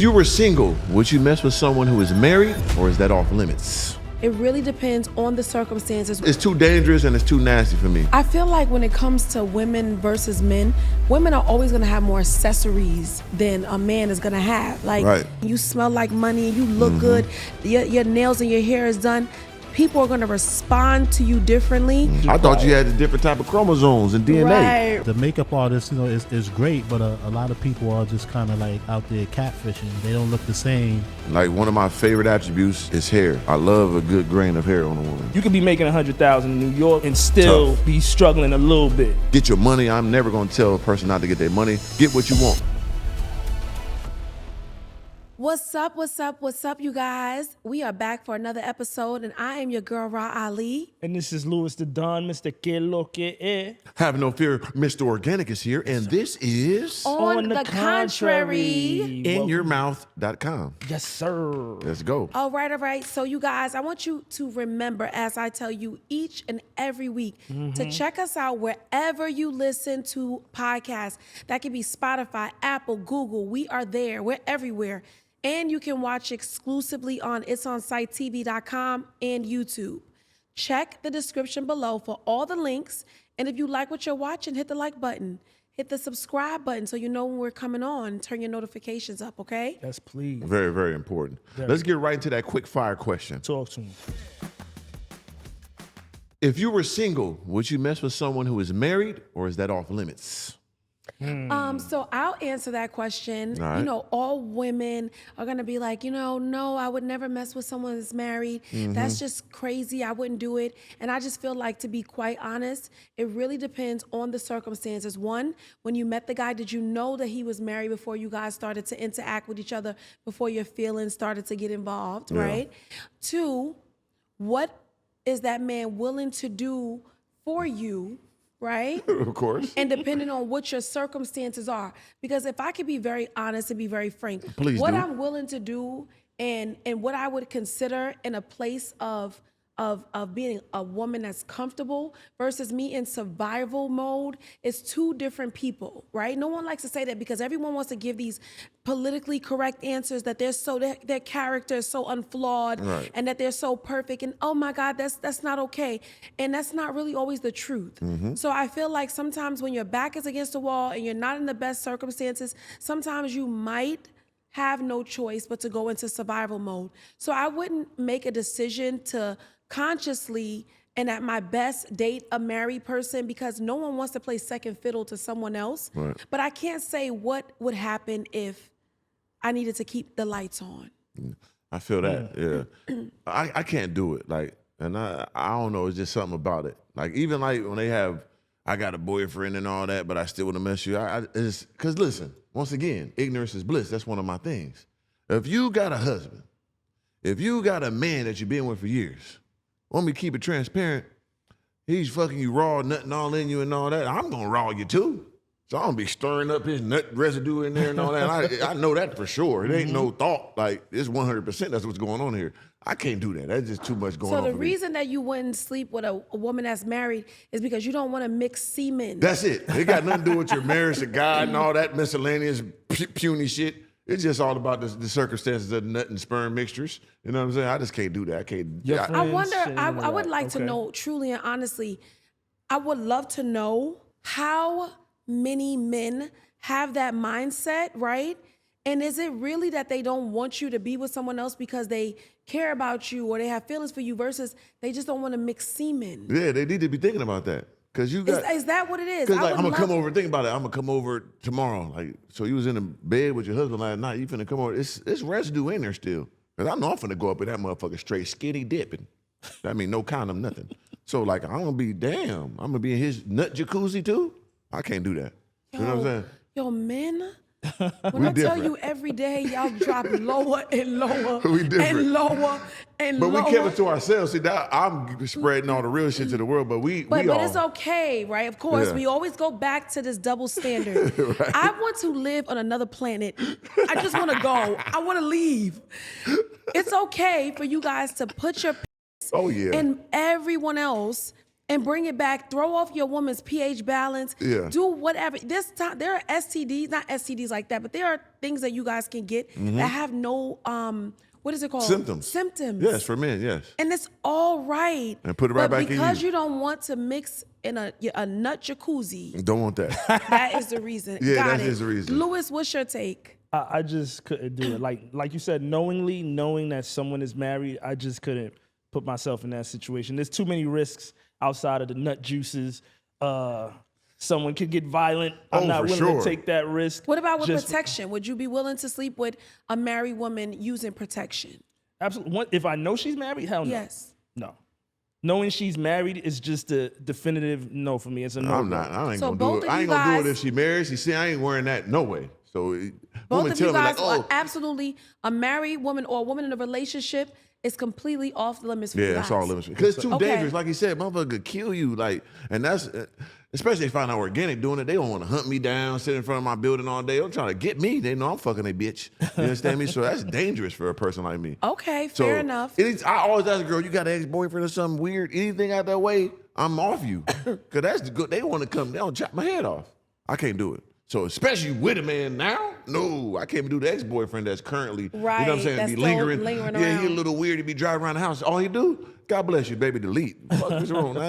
If you were single, would you mess with someone who is married, or is that off limits? It really depends on the circumstances. It's too dangerous and it's too nasty for me. I feel like when it comes to women versus men, women are always gonna have more accessories than a man is gonna have. Like, Right. You smell like money, you look good, your nails and your hair is done. People are gonna respond to you differently. I thought you had a different type of chromosomes and DNA. Right. The makeup artist, is great, but a lot of people are just kind of like out there catfishing. They don't look the same. Like, one of my favorite attributes is hair. I love a good grain of hair on a woman. You could be making 100,000 in New York and still be struggling a little bit. Get your money. I'm never gonna tell a person not to get their money. Get what you want. What's up, you guys? We are back for another episode, and I am your girl, Ra Ali. And this is Louis the Don, Mr. Que Lo Que E. Have no fear, Mr. Organic is here, and this is On the contrary. inyourmouth.com. Yes, sir. Let's go. All right. So you guys, I want you to remember, as I tell you each and every week, to check us out wherever you listen to podcasts. That could be Spotify, Apple, Google. We are there. We're everywhere. And you can watch exclusively on itsonsite.tv.com and YouTube. Check the description below for all the links. And if you like what you're watching, hit the like button. Hit the subscribe button so you know when we're coming on. Turn your notifications up, okay? Yes, please. Very, very important. Let's get right into that quick fire question. Talk to me. If you were single, would you mess with someone who is married, or is that off limits? So I'll answer that question. All right. All women are gonna be like, no, I would never mess with someone that's married. That's just crazy. I wouldn't do it. And I just feel like, to be quite honest, it really depends on the circumstances. One, when you met the guy, did you know that he was married before you guys started to interact with each other, before your feelings started to get involved, right? Two, what is that man willing to do for you? Right? Of course. And depending on what your circumstances are. Because if I could be very honest and be very frank, Please what do. I'm willing to do and what I would consider in a place of being a woman that's comfortable versus me in survival mode is two different people, right? No one likes to say that because everyone wants to give these politically correct answers that their character is so unflawed, Right. and that they're so perfect, and oh my God, that's not okay. And that's not really always the truth. So I feel like sometimes when your back is against the wall and you're not in the best circumstances, sometimes you might have no choice but to go into survival mode. So I wouldn't make a decision to consciously and at my best date a married person, because no one wants to play second fiddle to someone else. Right. But I can't say what would happen if I needed to keep the lights on. I feel that. Yeah. I can't do it. Like, and I don't know. It's just something about it. Like, even like when they have, I got a boyfriend and all that, but I still want to mess you. It's because, listen, once again, ignorance is bliss. That's one of my things. If you got a husband, if you got a man that you've been with for years, want me to keep it transparent, he's fucking you raw, nutting all in you and all that, I'm gonna raw you too. So I'm gonna be stirring up his nut residue in there and all that. I know that for sure. It ain't no thought. Like, it's 100% that's what's going on here. I can't do that. That's just too much going on. So the for reason that you wouldn't sleep with a woman that's married is because you don't want to mix semen. That's it. It got nothing to do with your marriage to God and all that miscellaneous puny shit. It's just all about the circumstances of the nut and sperm mixtures. You know what I'm saying? I just can't do that. I can't. Your I- friend- I wonder, shit into I would that. like to Okay. know truly and honestly, I would love to know how many men have that mindset, right? And is it really that they don't want you to be with someone else because they care about you or they have feelings for you versus they just don't want to mix semen? Yeah, they need to be thinking about that. Because you got. Is that what it is? Because, I like, would I'm going to come love- over, think about it. I'm going to come over tomorrow. Like, so you was in the bed with your husband last night. You finna come over. It's residue in there still. Because I know I'm finna go up in that motherfucker straight skinny dipping. That mean no condom, nothing. So, like, I'm going to be, damn, I'm going to be in his nut jacuzzi too? I can't do that. You know what I'm saying? Yo, men, when We I tell different. you every day, y'all drop lower and lower We different. and lower and But lower. we kept it to ourselves. See, that I'm spreading all the real shit to the world, but we But all. it's okay, right? Of course, Yeah. we always go back to this double standard. I want to live on another planet. I just want to go. I want to leave. It's okay for you guys to put your Oh, yeah. and everyone else and bring it back. Throw off your woman's pH balance. Yeah. Do whatever. This time there are STDs, not STDs like that, but there are things that you guys can get that have no what is it called? Symptoms. Yes, for men, yes. And it's all right. And put it right back in you. Because you don't want to mix in a nut jacuzzi. Don't want that. That is the reason. Yeah, Got that it. is the reason. Louis, what's your take? I just couldn't do it. Like you said, knowing that someone is married, I just couldn't put myself in that situation. There's too many risks outside of the nut juices. Someone could get violent. I'm not willing to take that risk. What about with protection? Would you be willing to sleep with a married woman using protection? Absolutely. If I know she's married, hell no. Yes. No. Knowing she's married is just a definitive no for me. It's a no. I'm not. I ain't So gonna do both it. of I you ain't gonna do it guys- if she married. She see, I ain't wearing that no way. So Both women of tell you me like, guys are oh, absolutely a married woman or a woman in a relationship is completely off the limits for you yeah, guys. that's all limits. Because it's too Okay. dangerous. Like you said, motherfucker could kill you. Like, and that's especially if I find out organic doing it. They don't want to hunt me down, sit in front of my building all day. They're trying to get me. They know I'm fucking a bitch. You understand me? So that's dangerous for a person like me. Okay, So fair enough. I always ask a girl, you got an ex-boyfriend or something weird? Anything out that way, I'm off you. Because that's the good. They want to come down and chop my head off. I can't do it. So especially with a man now, no, I can't do the ex-boyfriend that's currently, you know what I'm Right, saying, that's be still lingering. lingering Yeah, he a around. little weird. He be driving around the house. All he do, God bless you, baby, delete. Fuck, what's wrong? Come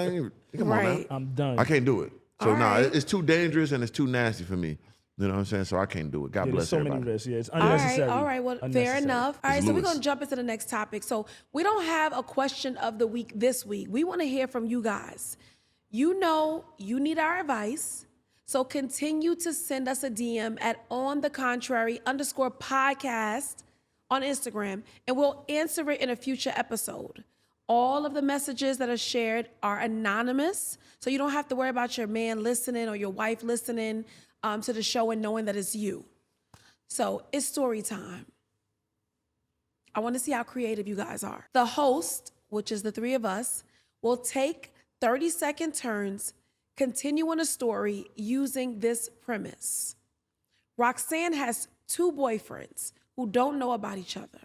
on Right. now. I'm done. I can't do it. So All right. it's too dangerous and it's too nasty for me. You know what I'm saying? So I can't do it. God Yeah, bless there's so everybody. many risks. Yeah, it's All right, unnecessary. all right. Well, fair Unnecessary. enough. All right, It's so we're Louis. going to jump into the next topic. So we don't have a question of the week this week. We want to hear from you guys. You know you need our advice. So continue to send us a DM at onthecontrary_podcast on Instagram, and we'll answer it in a future episode. All of the messages that are shared are anonymous, so you don't have to worry about your man listening or your wife listening to the show and knowing that it's you. So it's story time. I want to see how creative you guys are. The host, which is the three of us, will take 30-second turns continuing a story using this premise. Roxanne has two boyfriends who don't know about each other.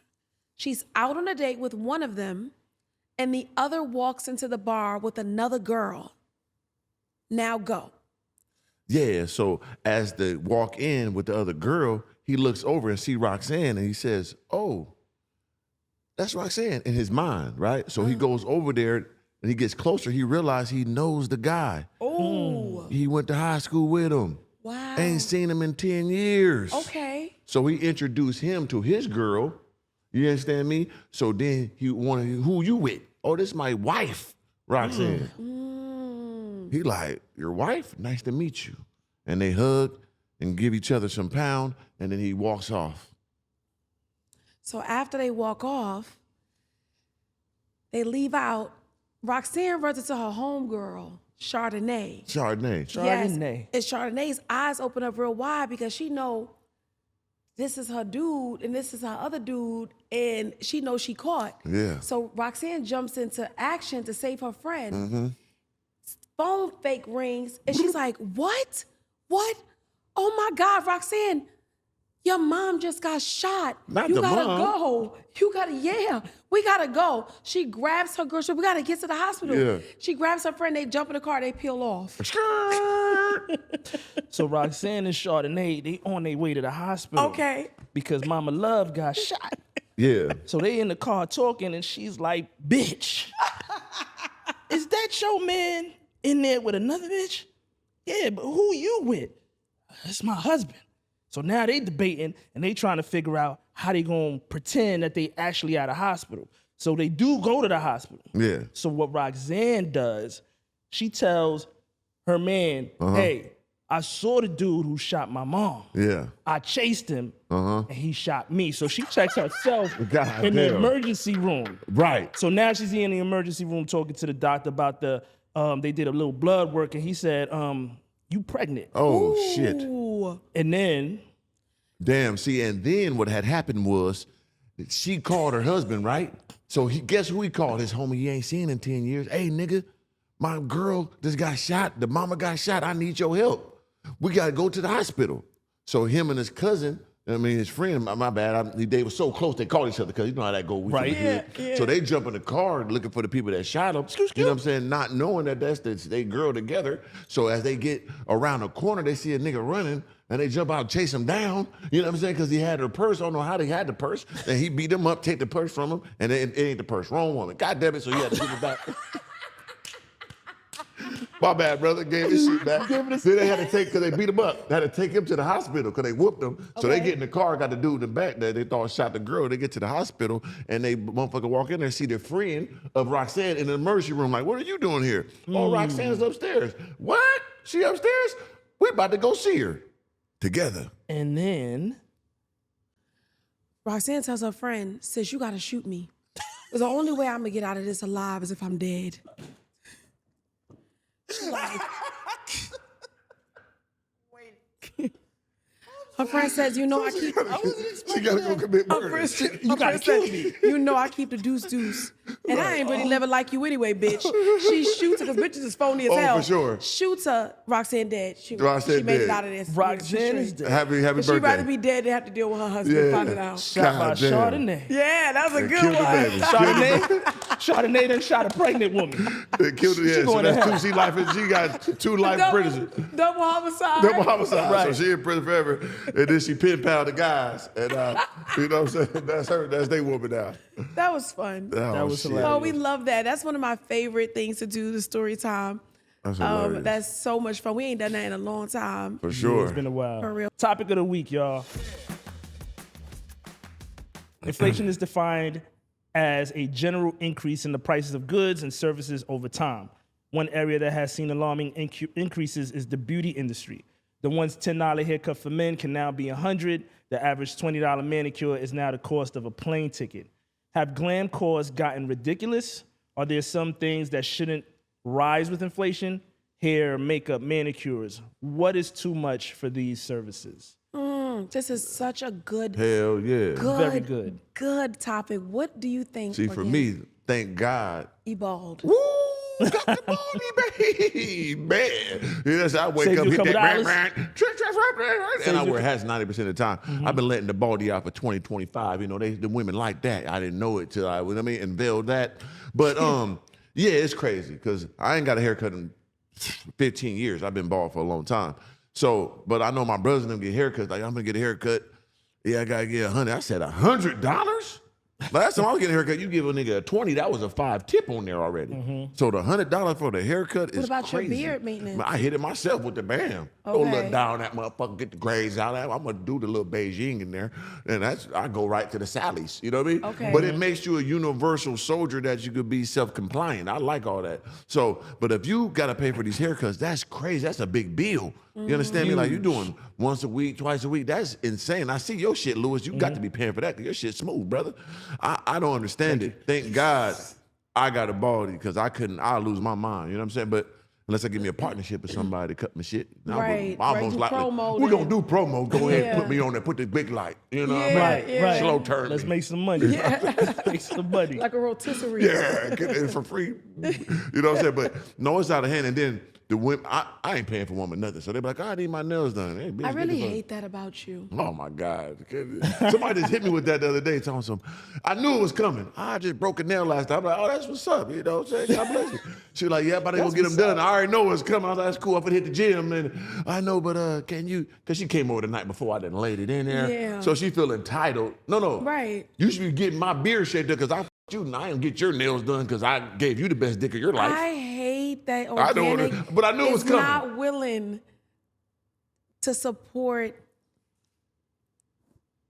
She's out on a date with one of them, and the other walks into the bar with another girl. Now go. Yeah, so as they walk in with the other girl, he looks over and see Roxanne and he says, oh, that's Roxanne in his mind, right? So he goes over there and he gets closer. He realizes he knows the guy. Oh, He went to high school with him. wow. Ain't seen him in 10 years. Okay. So he introduced him to his girl. You understand me? So then he wanted, who you with? Oh, this is my wife, Roxanne. He like, your wife? Nice to meet you. And they hug and give each other some pound, and then he walks off. So after they walk off, they leave out. Roxanne runs into her homegirl, Chardonnay. Chardonnay. Chardonnay. Yes. And Chardonnay's eyes open up real wide because she know this is her dude and this is her other dude, and she knows she caught. Yeah. So Roxanne jumps into action to save her friend. Phone fake rings, and she's like, what? What? Oh my God, Roxanne, your mom just got shot. Not you the gotta mom. go. You gotta, yeah, we gotta go. She grabs her girl, we gotta get to the hospital. Yeah. She grabs her friend, they jump in the car, they peel off. So Roxanne and Chardonnay, they on their way to the hospital. Okay. Because Mama Love got shot. Yeah. So they in the car talking, and she's like, bitch, is that your man in there with another bitch? Yeah, but who you with? That's my husband. So now they debating, and they trying to figure out how they gonna pretend that they actually at a hospital. So they do go to the hospital. Yeah. So what Roxanne does, she tells her man, hey, I saw the dude who shot my mom. Yeah. I chased him, and he shot me. So she checks herself God in the damn. emergency room. Right. So now she's in the emergency room talking to the doctor about the, they did a little blood work, and he said, you pregnant. Oh, shit. Ooh. And then, Damn. See, and then what had happened was that she called her husband, right? So guess who he called? His homie he ain't seen in 10 years. Hey, nigga, my girl just got shot. The mama got shot. I need your help. We got to go to the hospital. So him and his cousin I mean, his friend, my bad, they were so close they called each other because you know how that goes. Right. Yeah. So they jump in the car looking for the people that shot him. You know what I'm saying? Not knowing that that's they girl together. So as they get around the corner, they see a nigga running and they jump out and chase him down. You know what I'm saying? Because he had her purse. I don't know how they had the purse. And he beat him up, take the purse from him, and it ain't the purse. Wrong woman. God damn it. So he had to give it back. My bad, brother. Gave his shit back. Then they had to take, because they beat him up, they had to take him to the hospital because they whooped him. So they get in the car, got the dude in the back that they thought shot the girl. They get to the hospital and they motherfucker walk in there and see their friend of Roxanne in the emergency room. Like, what are you doing here? Oh, Roxanne's upstairs. What? She upstairs? We about to go see her together. And then Roxanne tells her friend, sis, you gotta shoot me. Because the only way I'm gonna get out of this alive is if I'm dead. Like, her friend says, you know, I keep. She gotta go commit murder. Her friend says, you know, I keep the deuce. And I ain't really never like you anyway, bitch. She shoots her, because bitches is phony as hell. For sure. Shoots her, Roxanne dead. She Roxanne made dead. it out of this. Roxanne is dead. Happy But birthday. she'd rather be dead than have to deal with her husband finding out. Shot by God damn. Chardonnay. Yeah, that was a good Killed the one. baby. Chardonnay done shot a pregnant woman. They killed her, yeah. So going to that's two. She got 2 life prisons. Double homicide. Double homicide. Right. So she in prison forever. And then she pin pal the guys. And you know what I'm saying? That's her. That's they woman now. That was fun. That was shit. hilarious. Oh, we love that. That's one of my favorite things to do, the story time. That's hilarious. That's so much fun. We ain't done that in a long time. For sure. It's been a while. For real. Topic of the week, y'all. Inflation is defined as a general increase in the prices of goods and services over time. One area that has seen alarming increases is the beauty industry. The once $10 haircut for men can now be $100. The average $20 manicure is now the cost of a plane ticket. Have glam costs gotten ridiculous? Are there some things that shouldn't rise with inflation? Hair, makeup, manicures. What is too much for these services? This is such a good, Hell yeah. Very good. good topic. What do you think? See, for me, thank God. Ebald. Woo! Got the baldy, baby. Man. Yes, I wake Save up, you a hit couple that dollars? and I wear hats 90% of the time. I've been letting the baldy out for 20, 25. You know, the women like that. I didn't know it till I unveiled that. But yeah, it's crazy because I ain't got a haircut in 15 years. I've been bald for a long time. So, but I know my brothers and them get haircuts. Like, I'm gonna get a haircut. Yeah, I gotta get $100. I said, $100? Last time I was getting a haircut, you give a nigga a 20, that was a 5 tip on there already. So the $100 for the haircut is What about crazy. your beard maintenance? I hit it myself with the bam. Go Okay. look down that motherfucker, get the grays out. I'm gonna do the little Beijing in there, and I go right to the Sally's. You know what I mean? Okay. But it makes you a universal soldier that you could be self-compliant. I like all that. So, but if you gotta pay for these haircuts, that's crazy. That's a big bill. You understand me? Like you doing once a week, twice a week. That's insane. I see your shit, Lewis. You got to be paying for that because your shit's smooth, brother. I don't understand it. Thank God I got a baldy because I'll lose my mind. You know what I'm saying? But unless I give me a partnership with somebody to cut my shit. Right, Almost do like promo we're then. gonna do promo. Go ahead and Yeah. put me on there. Put the big light. You know what I Yeah, mean? yeah. Right. Slow turn. Let's me. make some money. Let's make some money. Like a rotisserie. Yeah, get it for free. You know what I'm saying? But no, it's out of hand. And then the women, I ain't paying for women nothing. So they be like, I need my nails done. Hey, bitch, I get really the fuck- hate that about you. Oh my God. Somebody just hit me with that the other day, telling some, I knew it was coming. I just broke a nail last time. I'm like, oh, that's what's up. You know what I'm saying? God bless you. She was like, yeah, but I ain't gonna get them done. I already know what's coming. I was like, that's cool. I'm gonna hit the gym. And I know, but can you, because she came over the night before I done laid it in there. Yeah. So she feel entitled. No. Right. You should be getting my beard shaped up because I you and I didn't get your nails done because I gave you the best dick of your life. I hate that I don't organic wanna- but I knew it was is coming. not willing to support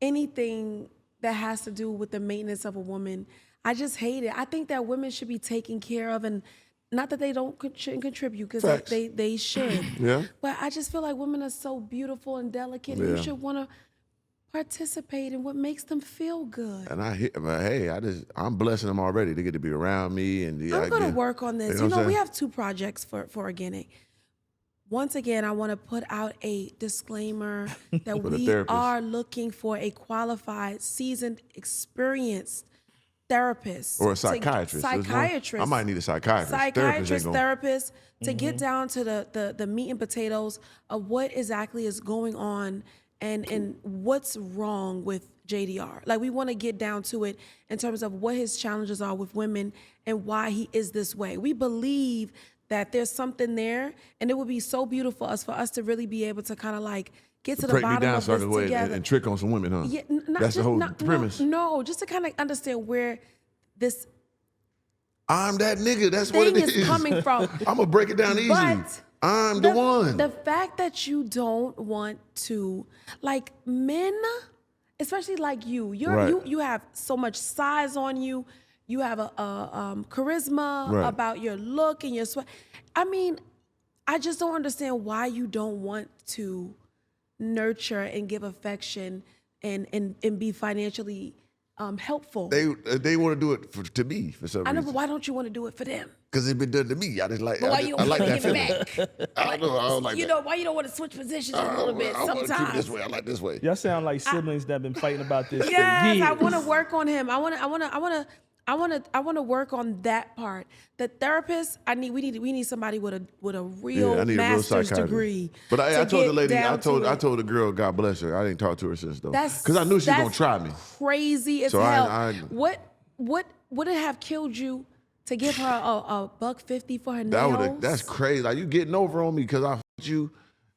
anything that has to do with the maintenance of a woman. I just hate it. I think that women should be taken care of, and not that they shouldn't contribute, because Facts. they should. Yeah. But I just feel like women are so beautiful and delicate, and you Yeah. should want to participate in what makes them feel good. And I'm blessing them already. They get to be around me. And I'm going to work on this. You know what I'm we saying? have 2 projects for Organic. Once again, I want to put out a disclaimer that With a we therapist. are looking for a qualified, seasoned, experienced therapist. Or a psychiatrist. Psychiatrist. I might need a psychiatrist. Psychiatrist, Therapist ain't therapist, to get down to the meat and potatoes of what exactly is going on and what's wrong with JDR. Like, we want to get down to it in terms of what his challenges are with women and why he is this way. We believe that there's something there, and it would be so beautiful for us to really be able to kind of like get to the Break me bottom down of so I this can go ahead together. and trick on some women, huh? Yeah, That's the whole premise. No, just to kind of understand where this I'm that nigga. That's what thing it is is. coming from. I'm gonna break it down easy. But I'm the one. The fact that you don't want to, like, men, especially like you, you have so much size on you. You have a charisma about your look and your sweat. I mean, I just don't understand why you don't want to nurture and give affection and be financially helpful. They want to do it to me for some I know, reason. but why don't you want to do it for them? Because it's been done to me. I just like. But why I you like don't that give feeling. it back? I don't know. I don't like You that. know, why you don't want to switch positions a little bit I want to keep it sometimes? this way. I like this way. Y'all sound like siblings that been fighting about this Yes, for years. I want to work on him. I want to work on that part. The therapist, we need somebody with a real I need a real master's psychiatrist. degree. But I to told the get lady, down I to told it. the girl, God bless her. I didn't talk to her since though, That's because I knew she was gonna that's try me. Crazy as So hell. What would it have killed you to give her a $150 for her nails? That's crazy. Like, you getting over on me because I f***ed you,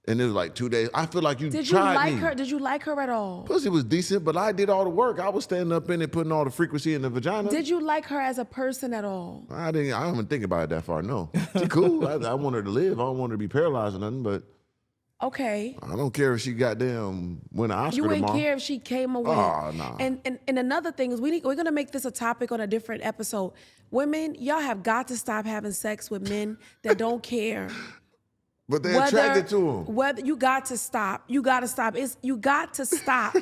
and it was like 2 days. I feel like you Did you tried like me. her? Did you like her at all? Pussy was decent, but I did all the work. I was standing up in it, putting all the frequency in the vagina. Did you like her as a person at all? I don't even think about it that far. No, she cool. I want her to live. I don't want her to be paralyzed or nothing. But Okay. I don't care if she goddamn win an Oscar You wouldn't tomorrow. care if she came away. Oh, nah. And another thing is we're gonna make this a topic on a different episode. Women, y'all have got to stop having sex with men that don't care. But they're attracted to him. Whether you got to stop. You got to stop. You got to stop.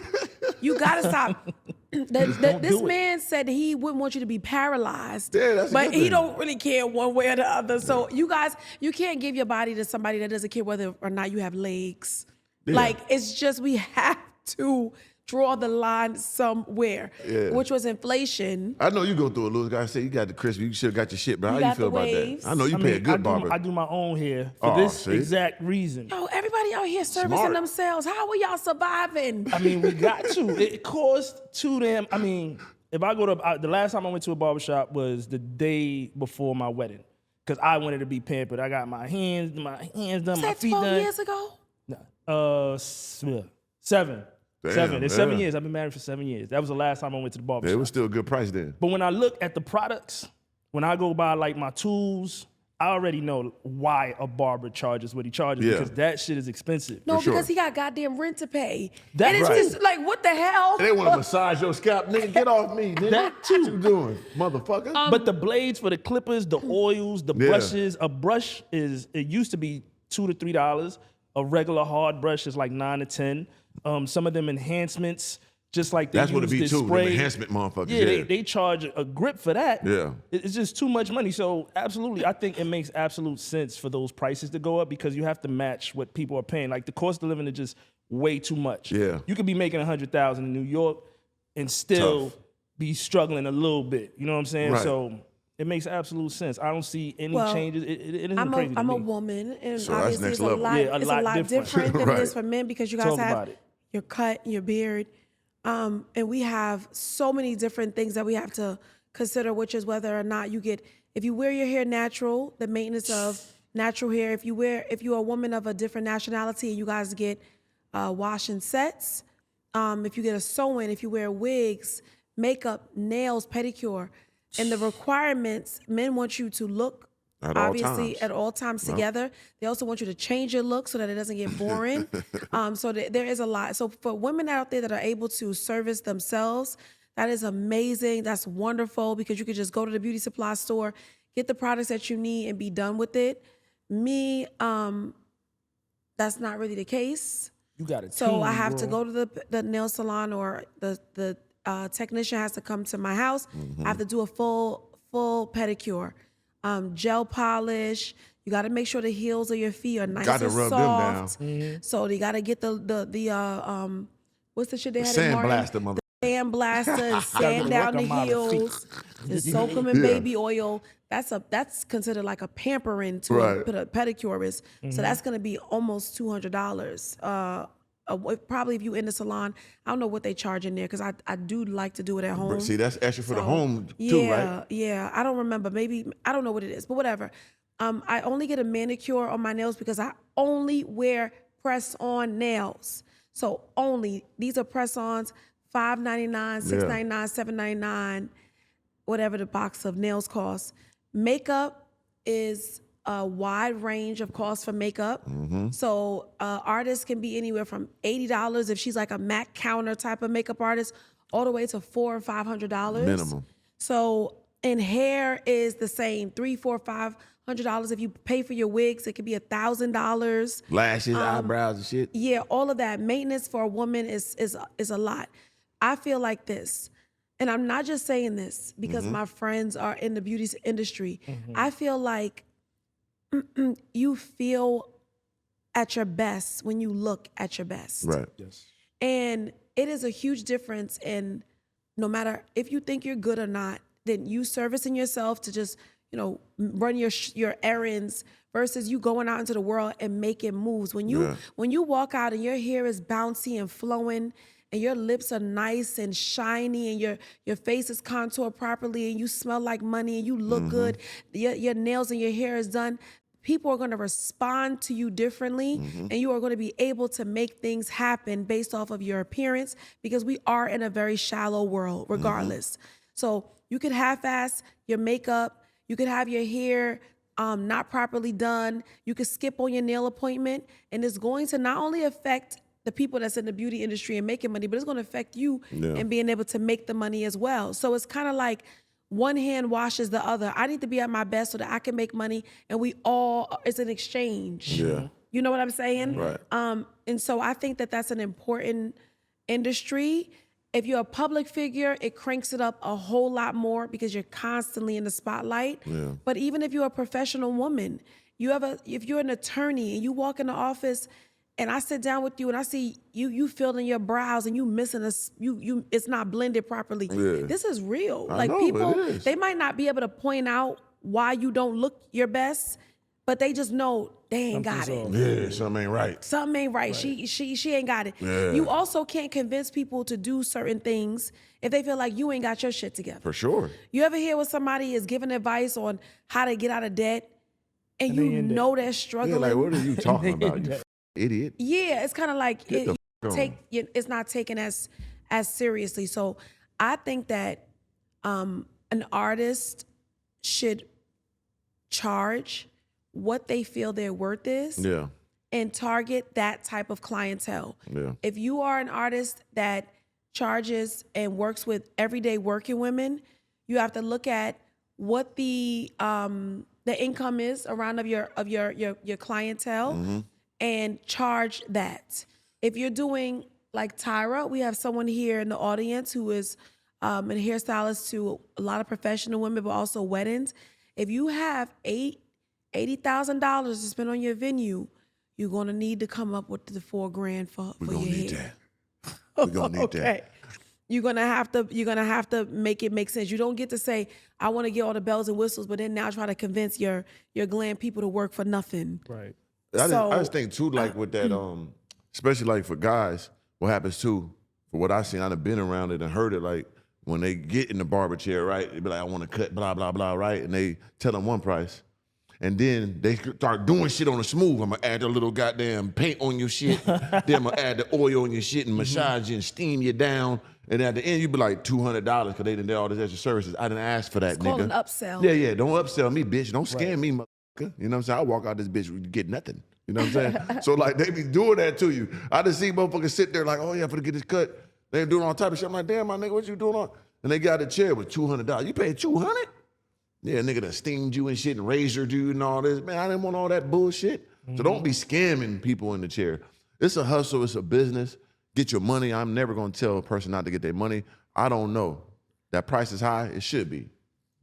You got to stop. This man said he wouldn't want you to be paralyzed. Yeah, that's a but good he thing. don't really care one way or the other. So you guys, you can't give your body to somebody that doesn't care whether or not you have legs. Yeah. Like, it's just, we have to draw the line somewhere, which was inflation. I know you go through it, Louis. I say you got the crispy. You should have got your shit, but how you got feel the about waves. that? I know you pay a good barber. I do my own hair for Oh, this see? exact reason. Yo, everybody out here servicing Smart. themselves. How are y'all surviving? I mean, we got to. It costs too damn. I mean, if I go to the last time I went to a barbershop was the day before my wedding, because I wanted to be pampered. I got my hands done, my That's feet 12 done. years ago? Seven. Damn, Seven. It's 7 yeah. years. I've been married for 7 years. That was the last time I went to the barbershop. It was still a good price then. But when I look at the products, when I go buy like my tools, I already know why a barber charges what he charges Yeah. because that shit is expensive. No, For because sure. he got goddamn rent to pay. That and it's right. just like, what the hell? They want to massage your scalp, nigga. Get off me, nigga. That too. What you doing, motherfucker? But the blades for the clippers, the oils, the Yeah. brushes, a brush it used to be $2 to $3. A regular hard brush is like $9 to $10. Some of them enhancements, just like they That's what it use be this too. Them spray. enhancement motherfuckers. Yeah, Yeah, they charge a grip for that. Yeah. It's just too much money. So absolutely, I think it makes absolute sense for those prices to go up because you have to match what people are paying. Like the cost of living is just way too much. Yeah. You could be making $100,000 in New York and still Tough. be struggling a little bit. You know what I'm saying? Right. So it makes absolute sense. I don't see any Well, changes. It isn't I'm crazy to a me. woman, and So that's obviously next it's level. Yeah, it's a lot different than Right. it is for men because you guys Talk have about it. your cut, your beard, and we have so many different things that we have to consider, which is whether or not if you wear your hair natural, the maintenance of natural hair. If you're a woman of a different nationality and you guys get wash and sets, if you get a sew-in, if you wear wigs, makeup, nails, pedicure, and the requirements, men want you to look At all obviously times. at all times together. They also want you to change your look so that it doesn't get boring. So there is a lot. So for women out there that are able to service themselves, that is amazing. That's wonderful because you could just go to the beauty supply store, get the products that you need, and be done with it. Me, that's not really the case. You got it. So I have to go to the nail salon, or the technician has to come to my house. I have to do a full pedicure, gel polish. You got to make sure the heels of your feet are nice Gotta and rub them down. soft. So you got to get the what's the shit they had in Sand Martin? blaster, mother. Sand blaster and sand Gotta down the work 'em out of heels and soak them in Yeah. baby oil. That's considered like a pampering to Right. a pedicurist. So that's gonna be almost $200 probably if you in the salon, I don't know what they charge in there because I do like to do it at home. See, that's extra for the So, home yeah, too, right? Yeah, I don't remember. Maybe I don't know what it is, but whatever. I only get a manicure on my nails because I only wear press-on nails. So only these are press-ons, $5.99, $6.99, $7.99, whatever the box of nails costs. Makeup is a wide range of costs for makeup. So artists can be anywhere from $80 if she's like a Mac counter type of makeup artist, all the way to $400 or $500 Minimum. So and hair is the same, $300, $400, $500. If you pay for your wigs, it could be $1,000. Lashes, eyebrows, and shit. Yeah, all of that maintenance for a woman is a lot. I feel like this, and I'm not just saying this because my friends are in the beauty industry. I feel like you feel at your best when you look at your best. Right. Yes. And it is a huge difference in no matter if you think you're good or not, then you servicing yourself to just, run your errands versus you going out into the world and making moves. When you walk out and your hair is bouncy and flowing and your lips are nice and shiny and your face is contoured properly and you smell like money and you look good, your nails and your hair is done, people are going to respond to you differently and you are going to be able to make things happen based off of your appearance because we are in a very shallow world regardless. So you could half-ass your makeup, you could have your hair not properly done, you could skip on your nail appointment, and it's going to not only affect the people that's in the beauty industry and making money, but it's going to affect you and being able to make the money as well. So it's kind of like one hand washes the other. I need to be at my best so that I can make money, and it's an exchange. Yeah. You know what I'm saying? Right. And so I think that that's an important industry. If you're a public figure, it cranks it up a whole lot more because you're constantly in the spotlight. Yeah. But even if you're a professional woman, if you're an attorney and you walk in the office and I sit down with you and I see you filling your brows and you missing it's not blended properly. Yeah. This is real. I Like know, people, it is. they might not be able to point out why you don't look your best, but they just know they ain't got it. Yeah, something ain't right. Something ain't right. She ain't got it. Yeah. You also can't convince people to do certain things if they feel like you ain't got your shit together. For sure. You ever hear when somebody is giving advice on how to get out of debt and they you end know they're Yeah, struggling? like, what are you talking about, you idiot? Yeah, it's kind of like Get the f- on. it's not taken as seriously. So I think that an artist should charge what they feel their worth is Yeah. and target that type of clientele. Yeah. If you are an artist that charges and works with everyday working women, you have to look at what the income is around of your clientele and charge that. If you're doing like Tyra, we have someone here in the audience who is a hairstylist to a lot of professional women, but also weddings. If you have $80,000 to spend on your venue, you're gonna need to come up with the $4,000 for We're your gonna need hair. that. We're gonna need that. You're gonna have to make it make sense. You don't get to say, I want to get all the bells and whistles, but then now try to convince your glam people to work for nothing. Right. I So- just think too, like with that, especially like for guys, what happens too, for what I've seen, I've been around it and heard it, like when they get in the barber chair, right? They be like, I want to cut, blah, blah, blah, right? And they tell them one price. And then they start doing shit on the smooth. I'm gonna add a little goddamn paint on your shit. Then I'm gonna add the oil on your shit and massage you and steam you down. And at the end, you be like $200 because they didn't do all this extra services. I didn't ask for that, It's nigga. called an upsell. Yeah, don't upsell me, bitch. Don't scam me, motherfucker. You know what I'm saying? I walk out this bitch, we get nothing. You know what I'm saying? So like they be doing that to you. I just see motherfuckers sit there like, oh yeah, for to get this cut. They doing all type of shit. I'm like, damn, my nigga, what you doing on? And they got a chair with $200. You paid $200? Yeah, nigga done steamed you and shit and razored you and all this. Man, I didn't want all that bullshit. So don't be scamming people in the chair. It's a hustle, it's a business. Get your money. I'm never gonna tell a person not to get their money. I don't know. That price is high, it should be.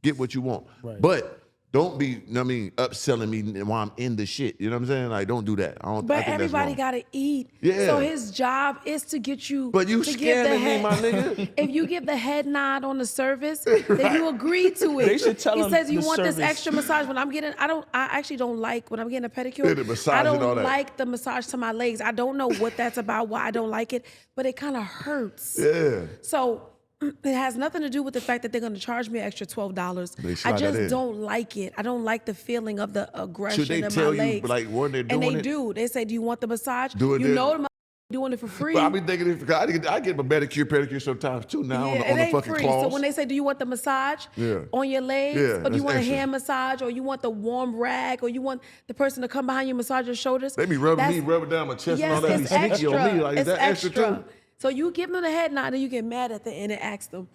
Get what you want. Right. But don't be, you know what I mean, upselling me while I'm in the shit. You know what I'm saying? Like, don't do that. I But think everybody that's wrong. got to eat. Yeah. So his job is to get you. But you to give the scamming me, head, my nigga. If you give the head nod on the service, then you agree to it. They should tell he him says, "You the want this service." extra massage?" When I'm getting, I actually don't like when I'm getting a pedicure. Yeah, the massage I and all don't that. like the massage to my legs. I don't know what that's about. Why I don't like it, but it kind of hurts. Yeah. So it has nothing to do with the fact that they're going to charge me an extra $12. They I slide that in. just don't like it. I don't like the feeling of the aggression Should they in tell my you, legs. like, when they're doing and they it? do. They say, "Do you want the massage?" Do it You then. know the doing it for free. But I be thinking, I get my manicure, pedicure sometimes too now on it the ain't fucking free. claws. So when they say, "Do you want the massage on your legs, Yeah, or do that's you want extra. a hand massage, or you want the warm rag, or you want the person to come behind you massage your shoulders?" They be rubbing down my chest and all Yes, that. it's Be sneaky extra. on me. Like, is It's that extra too? So you give them the head nod, and you get mad at the end and ask them,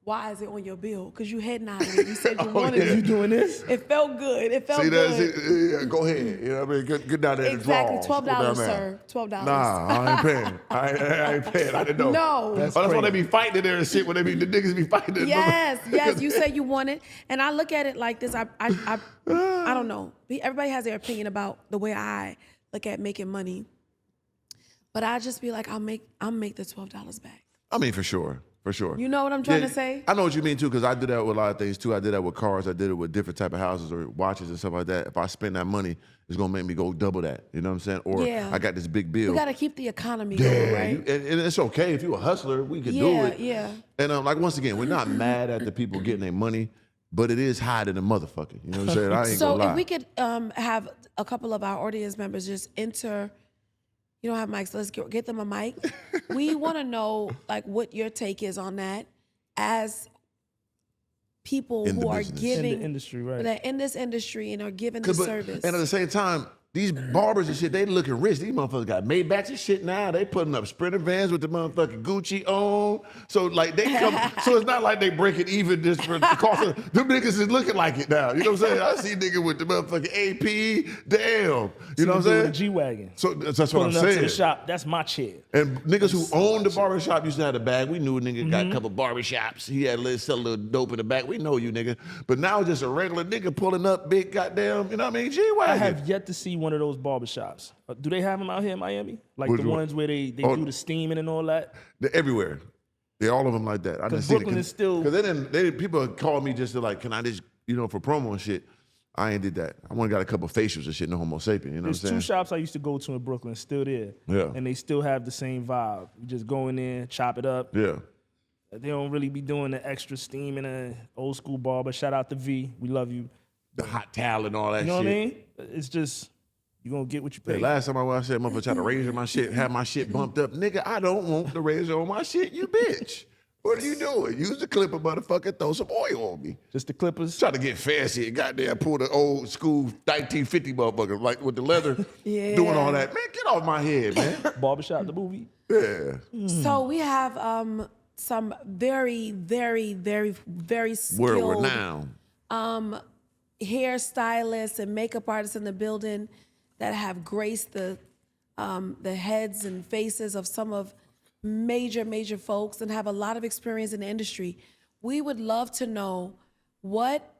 "Why is it on your bill?" Because you head nodded it. You said you wanted yeah. it. You doing this? It felt good. It felt See that? good. Yeah, go ahead. You know what I mean? Get down there and Exactly. draw. $12, sir. $12. Nah, I ain't paying. I ain't paying. I didn't know. No. That's why they be fighting in there and shit when the niggas be fighting. in Yes, yes. You say you want it, and I look at it like this. I don't know. Everybody has their opinion about the way I look at making money, but I just be like, I'll make the $12 back. I mean, for sure. For sure. You know what I'm trying to say? I know what you mean too, because I do that with a lot of things too. I did that with cars. I did it with different type of houses or watches and stuff like that. If I spend that money, it's gonna make me go double that. You know what I'm saying? Or Yeah. I got this big bill. We got to keep the economy going, right? And it's okay if you're a hustler, we can do Yeah, it. yeah. And like once again, we're not mad at the people getting their money, but it is high than a motherfucker. You know what I'm saying? I ain't So gonna lie. if we could have a couple of our audience members just enter. You don't have mics, so let's get them a mic. We want to know like what your take is on that as people In who the are business. giving In the industry, right. that in this industry and are giving the 'Cause, service. And at the same time, these barbers and shit, they looking rich. These motherfuckers got Maybachs and shit now. They putting up Sprinter vans with the motherfucking Gucci on. So like they come, so it's not like they break it even just for the cost of, them niggas is looking like it now. You know what I'm saying? I see niggas with the motherfucking AP, damn. You know what I'm saying? G-Wagon. So that's what I'm Pulling up to the saying. shop. That's my chair. And niggas who owned the barbershop used to have the bag. We knew a nigga got a couple barbershops. He had sell a little dope in the back. We know you, nigga. But now it's just a regular nigga pulling up big goddamn, you know what I mean? G-Wagon. I have yet to see one of those barbershops. Do they have them out here in Miami? Like Which the one? ones where they Oh. do the steaming and all that? They're everywhere. They're all of them like that. I didn't 'Cause see Brooklyn is still- because people call me just to like, can I just, for promo and shit. I ain't did that. I only got a couple facials and shit, no homo sapien, you know There's what I'm two saying? shops I used to go to in Brooklyn, still there. Yeah. And they still have the same vibe. You just go in there, chop it up. Yeah. They don't really be doing the extra steaming and old school barber. Shout out to V. We love you. The hot towel and all that You know shit. what I mean? It's just, you're going to get what you The pay. last time I said, motherfucker, try to razor my shit, have my shit bumped up. Nigga, I don't want the razor on my shit, you bitch. What are you doing? Use the clipper, motherfucker, throw some oil on me. Just the clippers. Try to get fancy and goddamn pull the old school 1950 motherfucker, like with the leather, Yeah. doing all that. Man, get off my head, man. Barbershop, the movie. Yeah. So we have some very, very, very, very skilled World renowned. hairstylists and makeup artists in the building that have graced the heads and faces of some of major folks and have a lot of experience in the industry. We would love to know what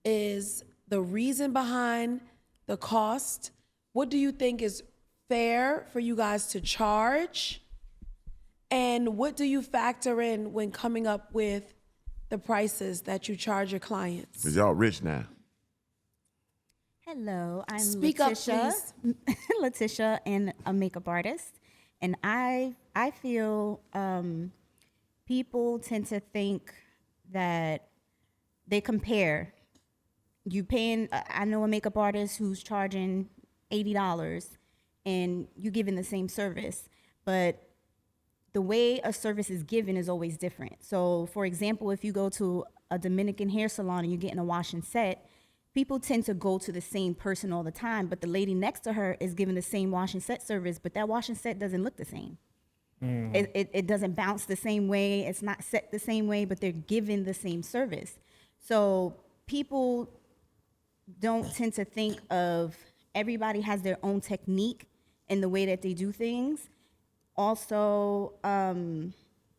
is the reason behind the cost. What do you think is fair for you guys to charge? And what do you factor in when coming up with the prices that you charge your clients? Cause y'all rich now. Hello, I'm Speak up, Letitia. Letitia, and a makeup artist. And I feel people tend to think that they compare. You paying, I know a makeup artist who's charging $80 and you giving the same service, but the way a service is given is always different. So for example, if you go to a Dominican hair salon and you're getting a wash and set, people tend to go to the same person all the time, but the lady next to her is giving the same wash and set service, but that wash and set doesn't look the same. It doesn't bounce the same way, it's not set the same way, but they're giving the same service. So people don't tend to think of, everybody has their own technique in the way that they do things. Also,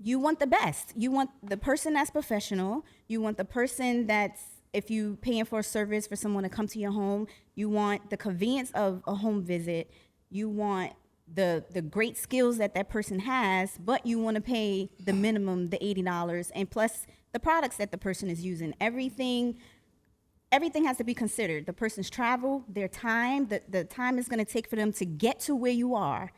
you want the best. You want the person that's professional. You want the person that's if you paying for a service for someone to come to your home, you want the convenience of a home visit. You want the great skills that person has, but you want to pay the minimum, the $80, and plus the products that the person is using. Everything has to be considered. The person's travel, their time, the time it's going to take for them to get to where you are.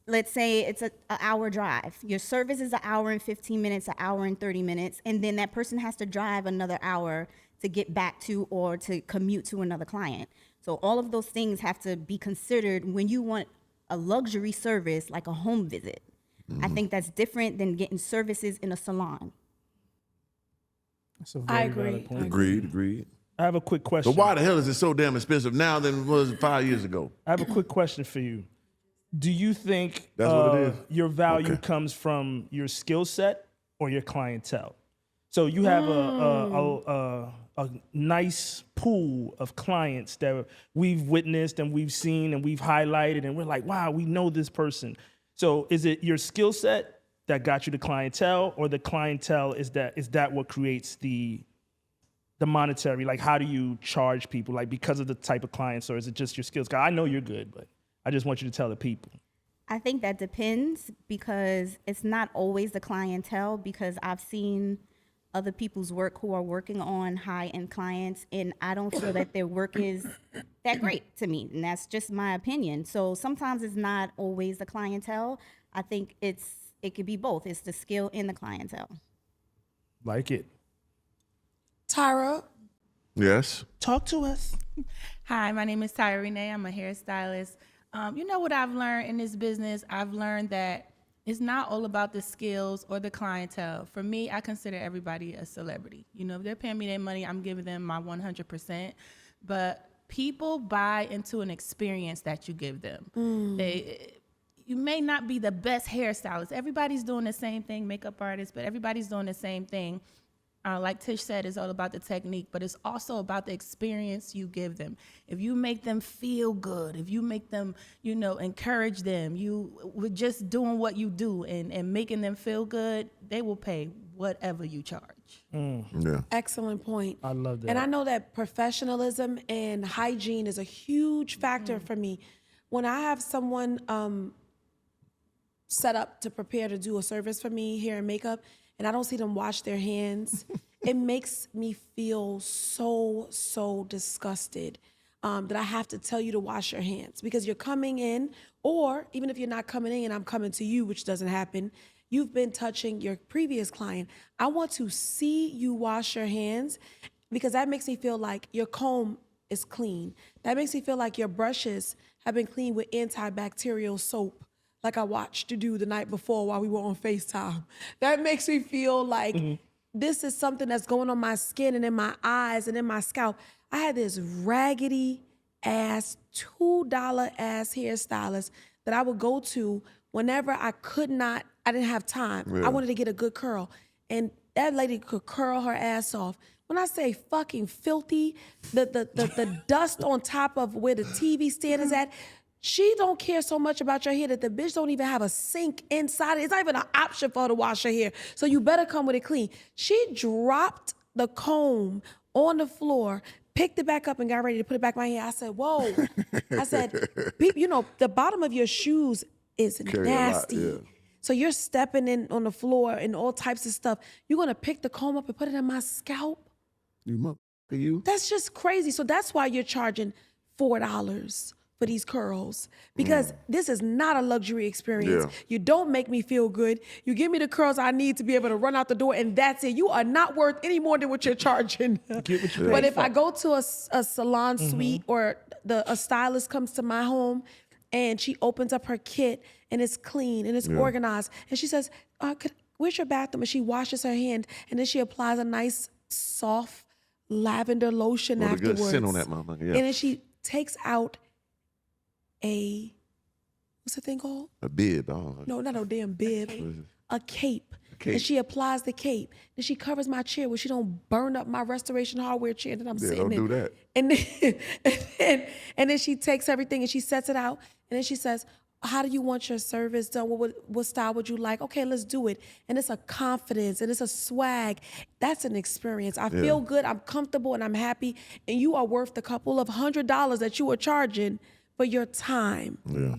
Let's say it's an hour drive. Your service is an hour and 15 minutes, an hour and 30 minutes, and then that person has to drive another hour to get back to or to commute to another client. So all of those things have to be considered when you want a luxury service like a home visit. I think that's different than getting services in a salon. That's a I very agree. valid point. Agreed. I have a quick question. But why the hell is it so damn expensive now than it was 5 years ago? I have a quick question for you. Do you think That's what it is? your value Okay. comes from your skill set or your clientele? So you have a nice pool of clients that we've witnessed and we've seen and we've highlighted, and we're like, wow, we know this person. So is it your skill set that got you the clientele, or the clientele is that what creates the monetary? Like, how do you charge people? Like, because of the type of clients, or is it just your skills? 'Cause I know you're good, but I just want you to tell the people. I think that depends, because it's not always the clientele, because I've seen other people's work who are working on high-end clients, and I don't feel that their work is that great to me, and that's just my opinion. So sometimes it's not always the clientele. I think it could be both. It's the skill and the clientele. Like it. Tyra, Yes. Talk to us. Hi, my name is Tyra Renee. I'm a hairstylist. You know what I've learned in this business? I've learned that it's not all about the skills or the clientele. For me, I consider everybody a celebrity. You know, if they're paying me their money, I'm giving them my 100%. But people buy into an experience that you give them. You may not be the best hairstylist. Everybody's doing the same thing, makeup artists, but everybody's doing the same thing. Like Tish said, it's all about the technique, but it's also about the experience you give them. If you make them feel good, if you make them, encourage them, with just doing what you do and making them feel good, they will pay whatever you charge. Yeah. excellent point. I love that. And I know that professionalism and hygiene is a huge factor for me. When I have someone set up to prepare to do a service for me, hair and makeup, and I don't see them wash their hands, it makes me feel so disgusted that I have to tell you to wash your hands, because you're coming in, or even if you're not coming in and I'm coming to you, which doesn't happen, you've been touching your previous client. I want to see you wash your hands, because that makes me feel like your comb is clean. That makes me feel like your brushes have been cleaned with antibacterial soap, like I watched you do the night before while we were on FaceTime. That makes me feel like this is something that's going on my skin and in my eyes and in my scalp. I had this raggedy ass, $2 ass hairstylist that I would go to whenever I didn't have time. Yeah. I wanted to get a good curl. And that lady could curl her ass off. When I say fucking filthy, the dust on top of where the TV stand is at, she don't care so much about your hair that the bitch don't even have a sink inside it. It's not even an option for her to wash her hair. So you better come with it clean. She dropped the comb on the floor, picked it back up, and got ready to put it back in my hair. I said, whoa. I said, the bottom of your shoes is Carry a lot, nasty. yeah. So you're stepping in on the floor and all types of stuff. You're going to pick the comb up and put it in my scalp? You? That's just crazy. So that's why you're charging $4 for these curls, because this is not a luxury experience. Yeah. You don't make me feel good. You give me the curls I need to be able to run out the door, and that's it. You are not worth any more than what you're charging. Get what you But pay if for. I go to a salon suite, or a stylist comes to my home and she opens up her kit and it's clean and it's organized, and she says, where's your bathroom? And she washes her hand, and then she applies a nice soft lavender lotion With a afterwards. good scent on that motherfucker, yeah. And then she takes out what's the thing called? A bib, dog. No, not no damn bib. A cape. cape. And she applies the cape. Then she covers my chair where she don't burn up my restoration hardware chair that I'm Yeah, sitting don't in. do that. And then she takes everything and she sets it out. And then she says, how do you want your service done? What style would you like? Okay, let's do it. And it's a confidence and it's a swag. That's an experience. I feel good, I'm comfortable, and I'm happy. And you are worth a couple of $100 that you are charging for your time. Yeah.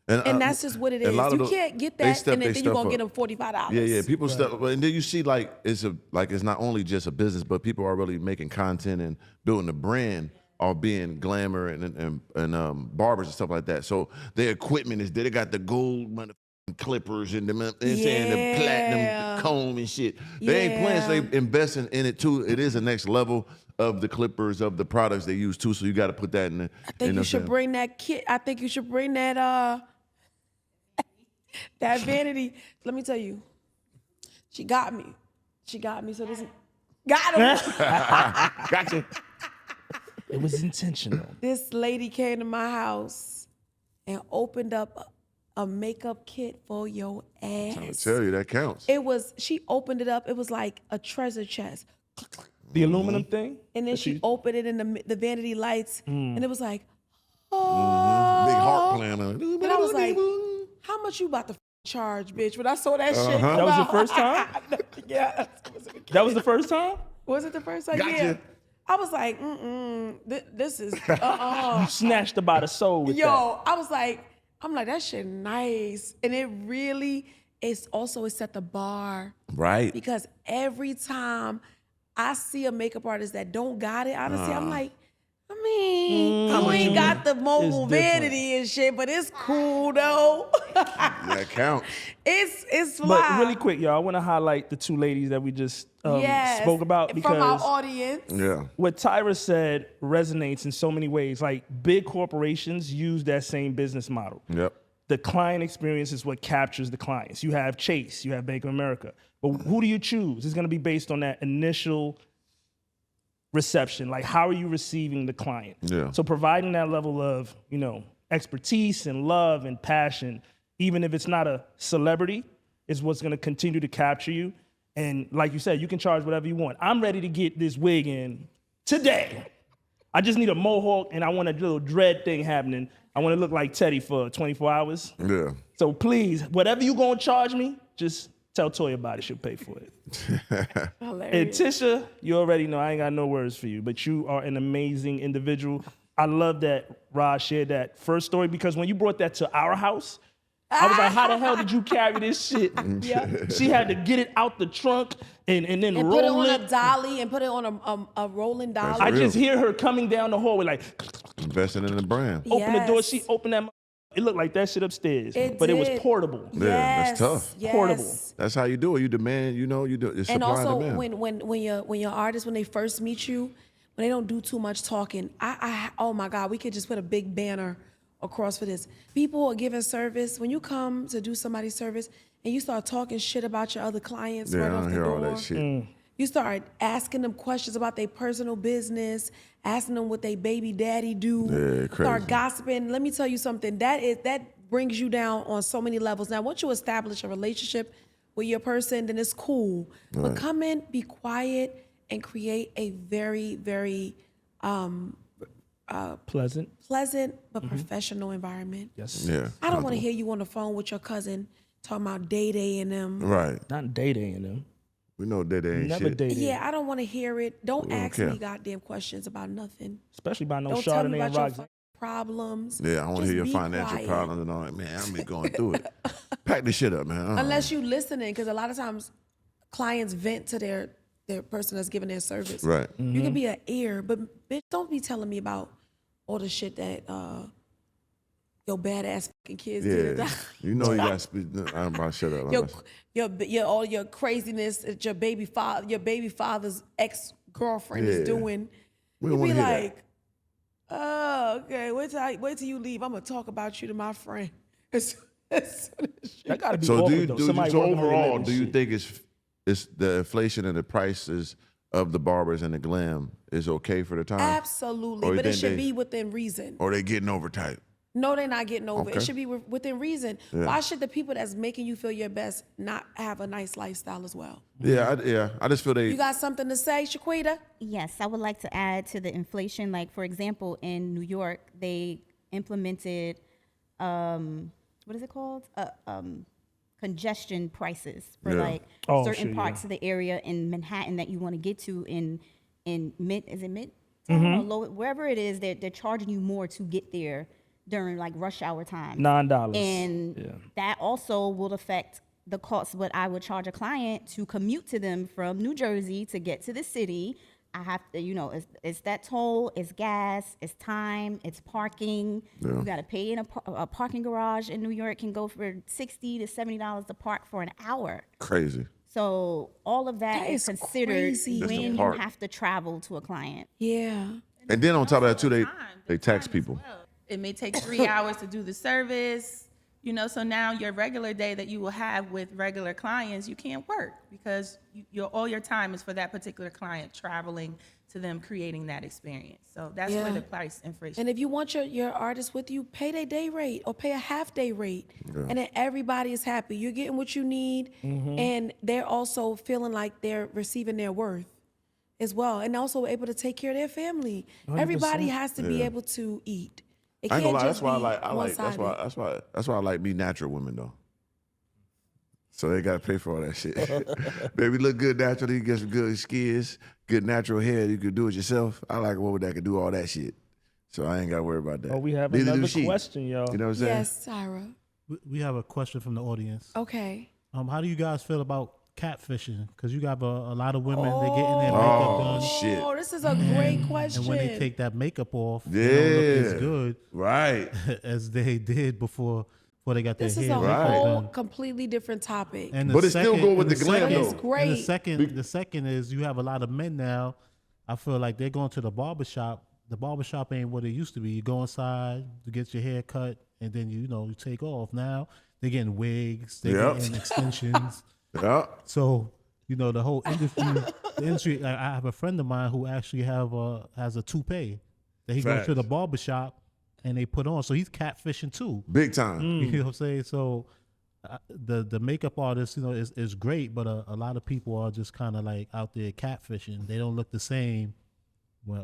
And that's just what it is. You can't get that, and then you're gonna get them $45. Yeah. People stuff, and then you see it's not only just a business, but people are really making content and building a brand, or being glamour and barbers and stuff like that. So their equipment is there. They got the gold clippers and the platinum comb and shit. They ain't playing, so they investing in it too. It is the next level of the clippers, of the products they use too. So you got to put that in the. I think you should bring that kit. I think you should bring that that vanity. Let me tell you, she got me. So this got him. Gotcha. It was intentional. This lady came to my house and opened up a makeup kit for your ass. I tell you, that counts. She opened it up. It was like a treasure chest. The aluminum thing? And then she opened it in the vanity lights. And it was like, Big heart playing on it. And I was like, how much you about to charge, bitch? When I saw that shit. That was your first time? Yeah. That was the first time? Was it the first time? Gotcha. Yeah. I was like, this is, You snatched about a soul with that. Yo, I'm like, that shit nice. And it really is also, it set the bar. Right. Because every time I see a makeup artist that don't got it, honestly, I'm like, I mean, you ain't got the mobile vanity and shit, but it's cool though. That counts. It's But wild. really quick, y'all, I want to highlight the two ladies that we just spoke about, from our because audience. Yeah. what Tyra said resonates in so many ways. Like, big corporations use that same business model. Yep. The client experience is what captures the clients. You have Chase, you have Bank of America. But who do you choose? It's going to be based on that initial reception. Like, how are you receiving the client? Yeah. So providing that level of, expertise and love and passion, even if it's not a celebrity, is what's going to continue to capture you. And like you said, you can charge whatever you want. I'm ready to get this wig in today. I just need a mohawk, and I want a little dread thing happening. I want to look like Teddy for 24 hours. Yeah. So please, whatever you gonna charge me, just tell Toya about it. She'll pay for it. And Hilarious. Tisha, you already know I ain't got no words for you, but you are an amazing individual. I love that Rod shared that first story, because when you brought that to our house, I was like, how the hell did you carry this shit? Yeah. She had to get it out the trunk and then And roll put it on it. a dolly and put it on a rolling dolly. I real. just hear her coming down the hallway like, Investing in the brand. open the door. Yes. She opened that. It looked like that shit upstairs, It but it was did. portable. Yeah, that's tough. Yes. Portable. That's how you do it. You demand, you do it's And supply also, and demand. when your artists, when they first meet you, when they don't do too much talking, oh my God, we could just put a big banner across for this. People are giving service. When you come to do somebody's service and you start talking shit about your other clients Yeah, right I off don't the hear all door, that shit. you start asking them questions about their personal business, asking them what they baby daddy do. Yeah, crazy. Start gossiping. Let me tell you something. That brings you down on so many levels. Now, once you establish a relationship with your person, then it's cool. But come in, be quiet, and create a very, very Pleasant. pleasant but professional environment. Yes. Yeah. I don't want to hear you on the phone with your cousin talking about Day and them. Right. Not dating them. We know that they ain't Never shit. dated. Yeah, I don't want to hear it. Don't don't ask care. me goddamn questions about nothing. Especially by no Don't tell me Chardonnay about and your Roxanne. fucking problems. Yeah, I want to Just hear your be financial quiet. problems and all that. Man, I'm going through it. Pack this shit up, man. Unless you listening, because a lot of times clients vent to their person that's giving their service. Right. You can be an ear, but bitch, don't be telling me about all the shit that your badass fucking kids did. Yeah. You know you got to speak. I'm about to shut up. Your all your craziness that your baby father's ex-girlfriend is Yeah. doing. We You don't be wanna hear that. like, oh, okay, wait till you leave. I'm gonna talk about you to my friend. That gotta be So awkward, though. Somebody so working on your overall, living do you shit. think it's the inflation and the prices of the barbers and the glam is okay for the time? Absolutely, Or you but it think should they- be within reason. Or they getting overtype? No, they're not getting over. It Okay. should be within reason. Yeah. Why should the people that's making you feel your best not have a nice lifestyle as well? Yeah, I just feel they. You got something to say, Shaquita? Yes, I would like to add to the inflation. Like, for example, in New York, they implemented what is it called? Congestion prices for Yeah. like certain parts of the area in Manhattan that you want to get to in Midtown or low, wherever it is, they're charging you more to get there during like rush hour time. $9. And that also will affect the cost what I would charge a client to commute to them from New Jersey to get to the city. I have to, it's that toll, it's gas, it's time, it's parking. You got to pay in a parking garage in New York can go for $60 to $70 to park for an hour. Crazy. So all of that is considered crazy. That's the when you part. have to travel to a client. Yeah. And then on top of that too, The they tax time as people. well. It may take 3 hours to do the service, so now your regular day that you will have with regular clients, you can't work because all your time is for that particular client, traveling to them, creating that experience. So that's where the price inflation. And if you want your artist with you, pay their day rate or pay a half day rate. And then everybody is happy. You're getting what you need. And they're also feeling like they're receiving their worth as well. And also able to take care of their family. 100%. Everybody has to be able to eat. It I ain't can't gonna lie. just be one-sided. That's why I like me natural women though. So they gotta pay for all that shit. Baby, look good naturally. You get some good skins, good natural hair. You can do it yourself. I like a woman that can do all that shit. So I ain't gotta worry about that. Oh, we have Neither do another she. question, y'all. You know what I'm saying? Yes, Tyra. We have a question from the audience. Okay. How do you guys feel about catfishing? Because you got a lot of women, they getting their makeup done. Shit. Oh, this is a great question. And when they take that makeup off, Yeah. they don't look as good Right. as they did before they got their This is hair a and makeup whole done. completely different topic. And But it still go with and the glam, second- though. It's great. And the second is you have a lot of men now. I feel like they're going to the barbershop. The barbershop ain't what it used to be. You go inside, you get your hair cut, and then you take off. Now they're getting wigs, they're Yep. getting extensions. Yeah. So the whole industry. Like, I have a friend of mine who actually has a toupee that he goes to the Facts. barbershop and they put on. So he's catfishing too. Big time. You know what I'm saying? So the makeup artist, is great, but a lot of people are just kind of like out there catfishing. They don't look the same. Well,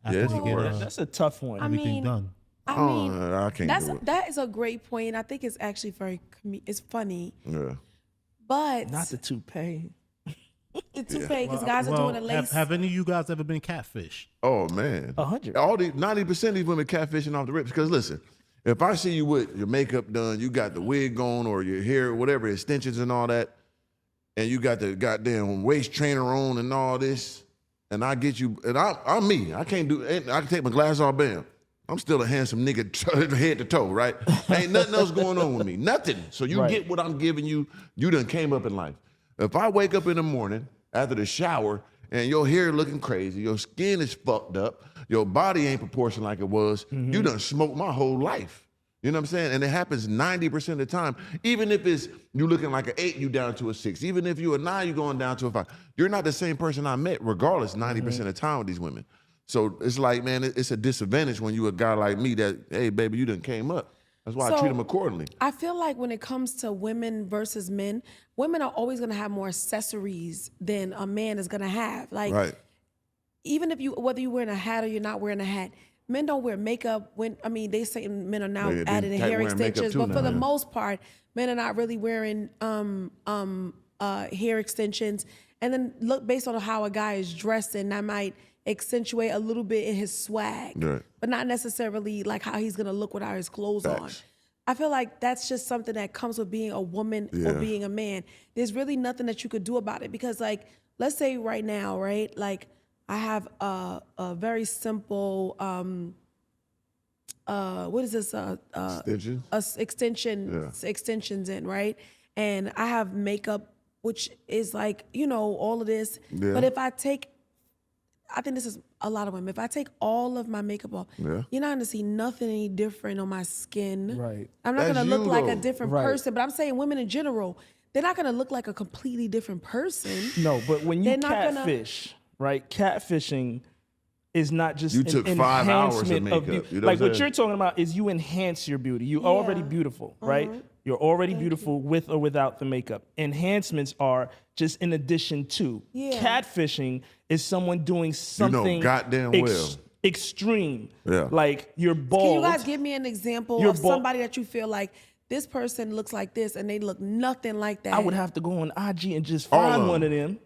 after Yeah, they it's get worse. That's a tough one. everything done. I Oh, mean, I can't do it. that is a great point. I think it's actually it's funny, Yeah. but Not the toupee. the toupee because guys are doing a lace. Have any of you guys ever been catfished? Oh man, 100. All the 90% of these women catfishing off the rips. Because listen, if I see you with your makeup done, you got the wig on or your hair, whatever, extensions and all that, and you got the goddamn waist trainer on and all this, and I get you, and I'm me. I can't do. I can take my glasses off, bam. I'm still a handsome nigga, head to toe, right? Ain't nothing else going on with me, nothing. So you get what I'm giving you. You done came up in life. If I wake up in the morning after the shower and your hair looking crazy, your skin is fucked up, your body ain't proportioned like it was, you done smoked my whole life. You know what I'm saying? And it happens 90% of the time. Even if it's you looking like an 8, you down to a 6. Even if you a 9, you going down to a 5. You're not the same person I met, regardless, 90% of the time with these women. So it's like, man, it's a disadvantage when you a guy like me that, hey, baby, you done came up. That's why I treat them accordingly. I feel like when it comes to women versus men, women are always going to have more accessories than a man is going to have. Like, Right. even if whether you're wearing a hat or you're not wearing a hat, men don't wear makeup. They say men are now Yeah, they adding tight hair wearing makeup extensions, too but now, for the yeah. most part, men are not really wearing hair extensions. And then look, based on how a guy is dressing, that might accentuate a little bit in his swag, Right. but not necessarily like how he's gonna look without his clothes on. Facts. I feel like that's just something that comes with being a woman or Yeah. being a man. There's really nothing that you could do about it because, like, let's say right now, right? Like, I have a very simple, what is this? Stitches? Extensions in, right? And I have makeup, which is like, all of this. Yeah. But if I think this is a lot of women. If I take all of my makeup off, Yeah. you're not gonna see nothing any different on my skin. Right. I'm not That's gonna look you, like though. a different Right. person, but I'm saying women in general, they're not gonna look like a completely different person. No, but when you They're not gonna- catfish, right? Catfishing is not just You an took 5 hours of enhancement of makeup, beauty. you know Like what I'm what saying? you're talking about is you enhance your beauty. You're already beautiful, right? You're already beautiful with or without the makeup. Enhancements are just in addition to. Yeah. Catfishing is someone doing something goddamn well. extreme. Yeah. Like you're bald. Can you guys give me an example You're of bald. somebody that you feel like this person looks like this and they look nothing like that? I would have to go on IG and just All find of one of them.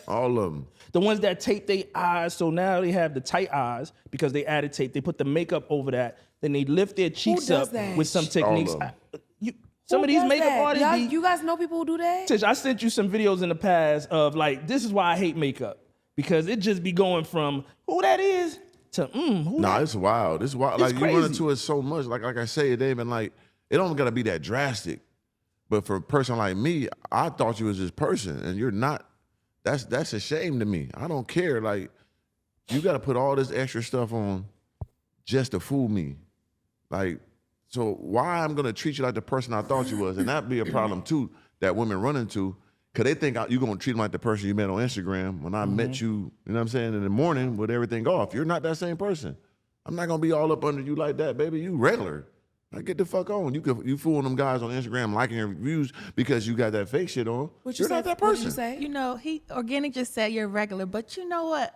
All of them. The ones that tape their eyes, so now they have the tight eyes because they added tape. They put the makeup over that. Then they lift their cheeks does up that? with some techniques. All of 'em. Some of these Who does makeup that? artists, You guys know people who do that? Tish, I sent you some videos in the past of like, this is why I hate makeup. Because it just be going from who that is to who Nah, that it's wild. It's wild. It's Like you run crazy. into it so much. Like I say, it ain't even like it don't gotta be that drastic. But for a person like me, I thought you was this person, and you're not. That's a shame to me. I don't care. Like you gotta put all this extra stuff on just to fool me. Like, so why I'm gonna treat you like the person I thought you was, and that'd be a problem too that women run into. Cause they think you're gonna treat them like the person you met on Instagram when I met you, you know what I'm saying, in the morning with everything off. You're not that same person. I'm not gonna be all up under you like that, baby. You regular. Like, get the fuck on. You fooling them guys on Instagram liking your reviews because you got that fake shit on. What you You're say? not that What person. did you say? You know, Organic just said you're regular, but you know what?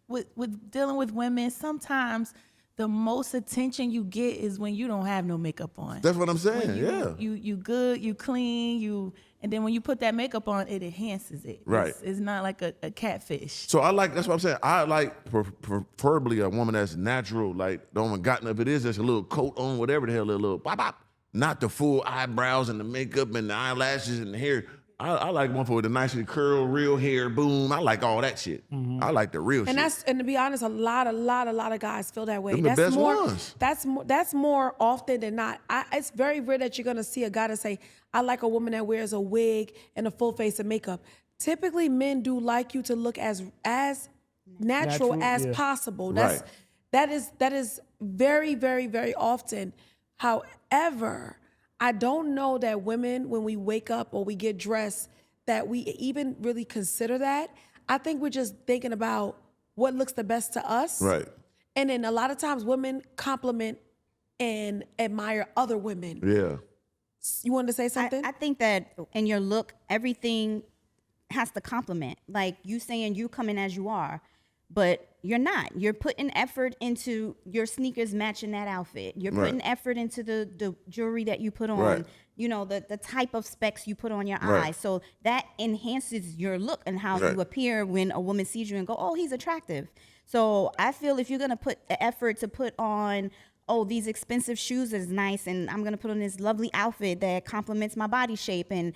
With dealing with women, sometimes the most attention you get is when you don't have no makeup on. That's what I'm saying. When Yeah. you good, you clean, and then when you put that makeup on, it enhances it. Right. It's not like a catfish. So that's what I'm saying. I like preferably a woman that's natural, like don't even got enough. It is just a little coat on, whatever the hell, a little bop bop. Not the full eyebrows and the makeup and the eyelashes and the hair. I like one with the nicely curled, real hair, boom. I like all that shit. I like the real shit. And to be honest, a lot of guys feel that way. Them the That's best more. ones. That's more often than not. It's very rare that you're gonna see a guy that say, "I like a woman that wears a wig and a full face of makeup." Typically, men do like you to look as natural as yeah. possible. Right. That is very, very, very often. However, I don't know that women, when we wake up or we get dressed, that we even really consider that. I think we're just thinking about what looks the best to us. Right. And then a lot of times women compliment and admire other women. Yeah. You wanted to say something? I think that in your look, everything has to complement. Like you saying you coming as you are, but you're not. You're putting effort into your sneakers matching that outfit. You're putting effort into the jewelry that you put on, Right. you know, the type of specs you put on your Right. eyes. So that enhances your look and how Right. you appear when a woman sees you and go, oh, he's attractive. So I feel if you're going to put the effort to put on, oh, these expensive shoes is nice, and I'm going to put on this lovely outfit that complements my body shape, and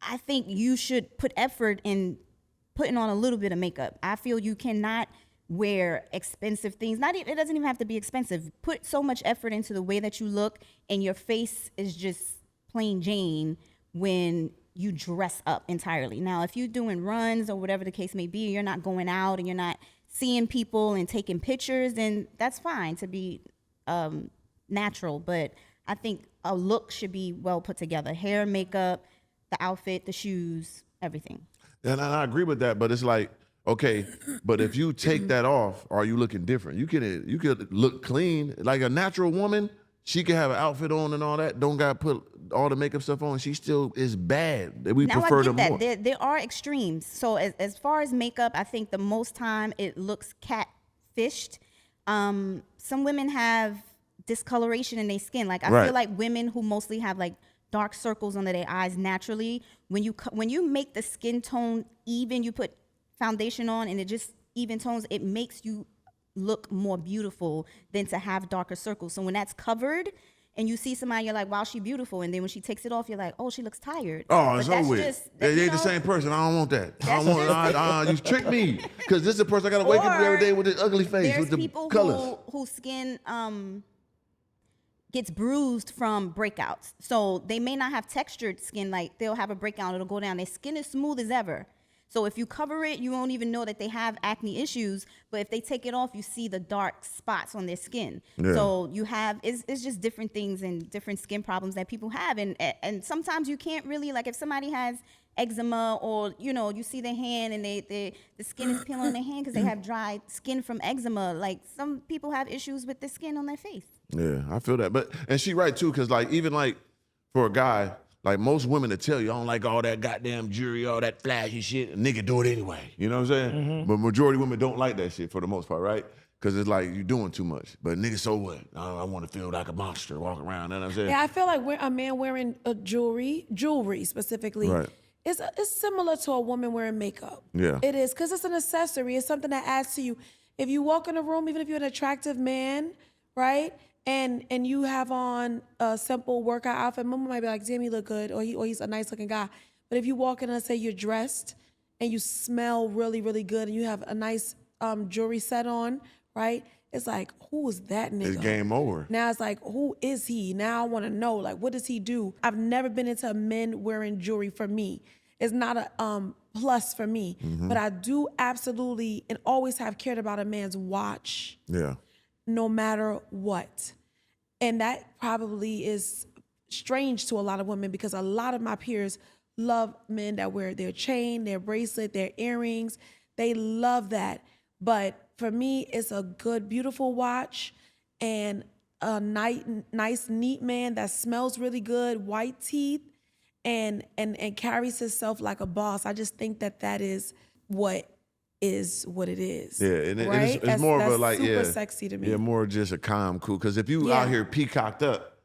I think you should put effort in putting on a little bit of makeup. I feel you cannot wear expensive things. It doesn't even have to be expensive. Put so much effort into the way that you look, and your face is just plain Jane when you dress up entirely. Now, if you're doing runs or whatever the case may be, you're not going out and you're not seeing people and taking pictures, then that's fine to be natural. But I think a look should be well put together. Hair, makeup, the outfit, the shoes, everything. And I agree with that, but it's like, okay, but if you take that off, are you looking different? You could look clean. Like a natural woman, she can have an outfit on and all that, don't got to put all the makeup stuff on, she still is bad. We Now prefer I get them more. that. There are extremes. So as far as makeup, I think the most time it looks catfished. Some women have discoloration in their skin. Like I Right. feel like women who mostly have like dark circles under their eyes naturally, when you make the skin tone even, you put foundation on and it just even tones, it makes you look more beautiful than to have darker circles. So when that's covered and you see somebody, you're like, wow, she's beautiful. And then when she takes it off, you're like, oh, she looks tired. Oh, it's But that's over with. just- They you ain't the know, same person. I don't want that. I That's don't want. You tricked me. Because this is the person I got to wake up every day with this ugly face There's with the people colors. whose skin gets bruised from breakouts. So they may not have textured skin, like they'll have a breakout, it'll go down. Their skin is smooth as ever. So if you cover it, you won't even know that they have acne issues. But if they take it off, you see the dark spots on their skin. Yeah. So you have, it's just different things and different skin problems that people have. And sometimes you can't really, like if somebody has eczema or, you know, you see their hand and the skin is peeling on their hand because they have dry skin from eczema. Like some people have issues with the skin on their face. Yeah, I feel that. And she right too, because like even like for a guy, like most women to tell you, I don't like all that goddamn jewelry, all that flashy shit. A nigga do it anyway. You know what I'm saying? But majority of women don't like that shit for the most part, right? Because it's like you're doing too much. But niggas, so what? I want to feel like a monster, walk around. You know what I'm saying? Yeah, I feel like a man wearing jewelry specifically, Right. it's similar to a woman wearing makeup. Yeah. It is, because it's an accessory. It's something that adds to you. If you walk in a room, even if you're an attractive man, right, and you have on a simple workout outfit, mama might be like, damn, you look good, or he's a nice looking guy. But if you walk in and say you're dressed and you smell really, really good and you have a nice jewelry set on, right? It's like, who is that nigga? It's game over. Now it's like, who is he? Now I want to know, like, what does he do? I've never been into men wearing jewelry for me. It's not a plus for me. But I do absolutely and always have cared about a man's watch, Yeah. no matter what. And that probably is strange to a lot of women, because a lot of my peers love men that wear their chain, their bracelet, their earrings. They love that. But for me, it's a good, beautiful watch and a nice, neat man that smells really good, white teeth, and carries himself like a boss. I just think that is what it is. Yeah, and right? it's more of a like, super yeah, sexy to me. Yeah, more just a calm, cool. Because if you Yeah. out here peacocked up,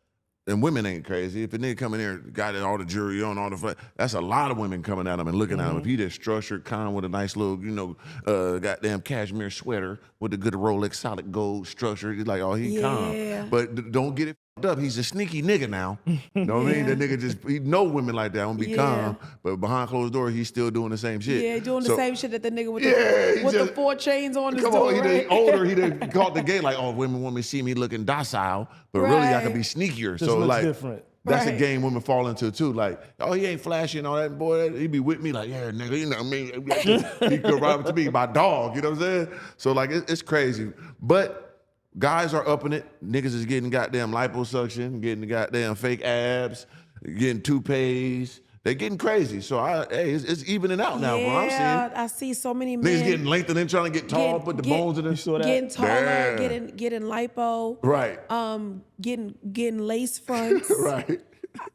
and women ain't crazy. If a nigga come in here, got all the jewelry on, all the flat, that's a lot of women coming at him and looking at him. If he just structured, calm, with a nice little, goddamn cashmere sweater with a good Rolex solid gold structure, he's like, oh, he calm. But don't get it fucked up. He's a sneaky nigga now. You know what I mean? That nigga he know women like that. Don't be calm. But behind closed doors, he's still doing the same shit. Yeah, doing the same shit that the nigga with the 4 chains on his Come door, on, he right? done older. He done caught the game like, oh, women want me to see me looking docile, but really I could be sneakier. Just so looks like, different. that's a Right. game women fall into too. Like, oh, he ain't flashy and all that, boy. He be with me like, yeah, nigga, you know what I mean? He could ride to me, my dog. You know what I'm saying? So like, it's crazy. But guys are upping it. Niggas is getting goddamn liposuction, getting the goddamn fake abs, getting toupees. They getting crazy. So it's evening out now. What I'm seeing. I see so many men Niggas getting lengthened and trying to get tall, put the bones in it. getting taller, Yeah. getting lipo, Right. getting lace fronts. Right.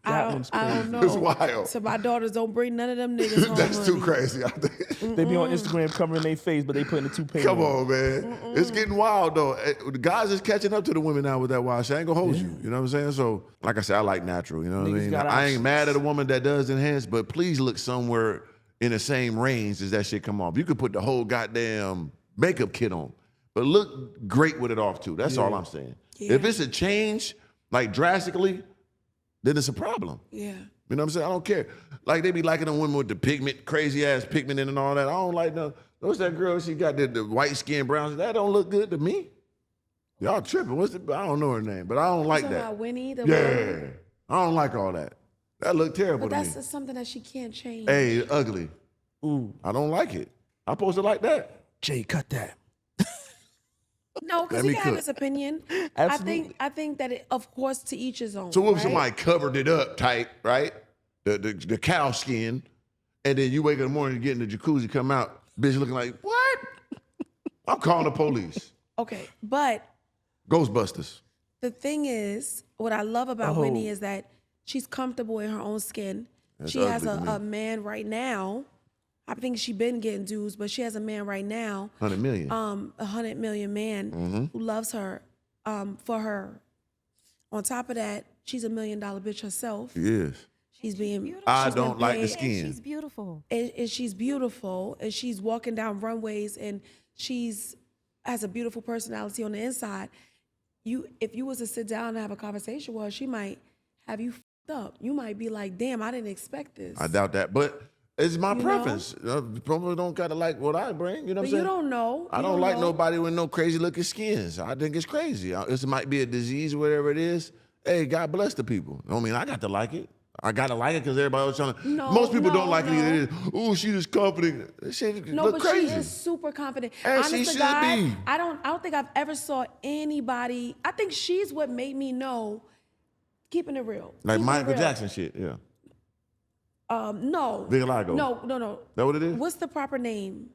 I don't know. It's wild. So my daughters, don't bring none of them niggas home. That's too honey. crazy, I think. They be on Instagram covering their face, but they putting the toupee Come on, man. It's getting wild, though. The guys is catching up to the women now with that wild shit. I ain't gonna hold you. You know what I'm saying? So, like I said, I like natural. You know what I Niggas mean? got I ain't options. mad at a woman that does enhance, but please look somewhere in the same range as that shit come off. You could put the whole goddamn makeup kit on, but look great with it off, too. That's all I'm saying. Yeah. If it's a change, like drastically, then it's a problem. Yeah. You know what I'm saying? I don't care. Like, they be liking them women with the pigment, crazy ass pigment in and all that. I don't like no. What's that girl? She got the white skin, brown. That don't look good to me. Y'all tripping. I don't know her name, but I don't like Talking that. about Winnie, the Yeah. one? I don't like all that. That look terrible But to that's me. just something that she can't change. Hey, it's ugly. Ooh, I don't like it. I supposed to like that. Jay, cut that. No, because Let he me can have cook. his opinion. Absolutely. I think that it, of course, to each his own. So what if right? somebody covered it up tight, right? The cow skin, and then you wake up in the morning and get in the jacuzzi, come out, bitch looking like, what? I'm calling the police. Okay, but Ghostbusters. the thing is, what I love about Oh. Winnie is that she's comfortable in her own skin. That's she has ugly to a man right now. I think she been getting dues, but she has a man right now, 100 million. 100 million man who loves her for her. On top of that, she's $1 million bitch herself. She is. She's being I she's been don't like the paid, skin. She's beautiful. and she's beautiful, and she's walking down runways, and she's has a beautiful personality on the inside. If you was to sit down and have a conversation with her, she might have you f***ed up. You might be like, damn, I didn't expect this. I doubt that, but it's my You preference. People don't gotta like what I bring. You know what But I'm you saying? don't know. I You don't like know. nobody with no crazy looking skins. I think it's crazy. It might be a disease or whatever it is. Hey, God bless the people. I mean, I got to like it. I gotta like it because everybody else trying to. No, Most people no, don't like no. it either. Ooh, she just confident. That shit No, look but crazy. she is super confident. And Honest she to should God, be. I don't think I've ever saw anybody. I think she's what made me know keeping it real. Like Keeping it Michael real. Jackson shit. Yeah. No. Vitiligo. No. That what it is? What's the proper name?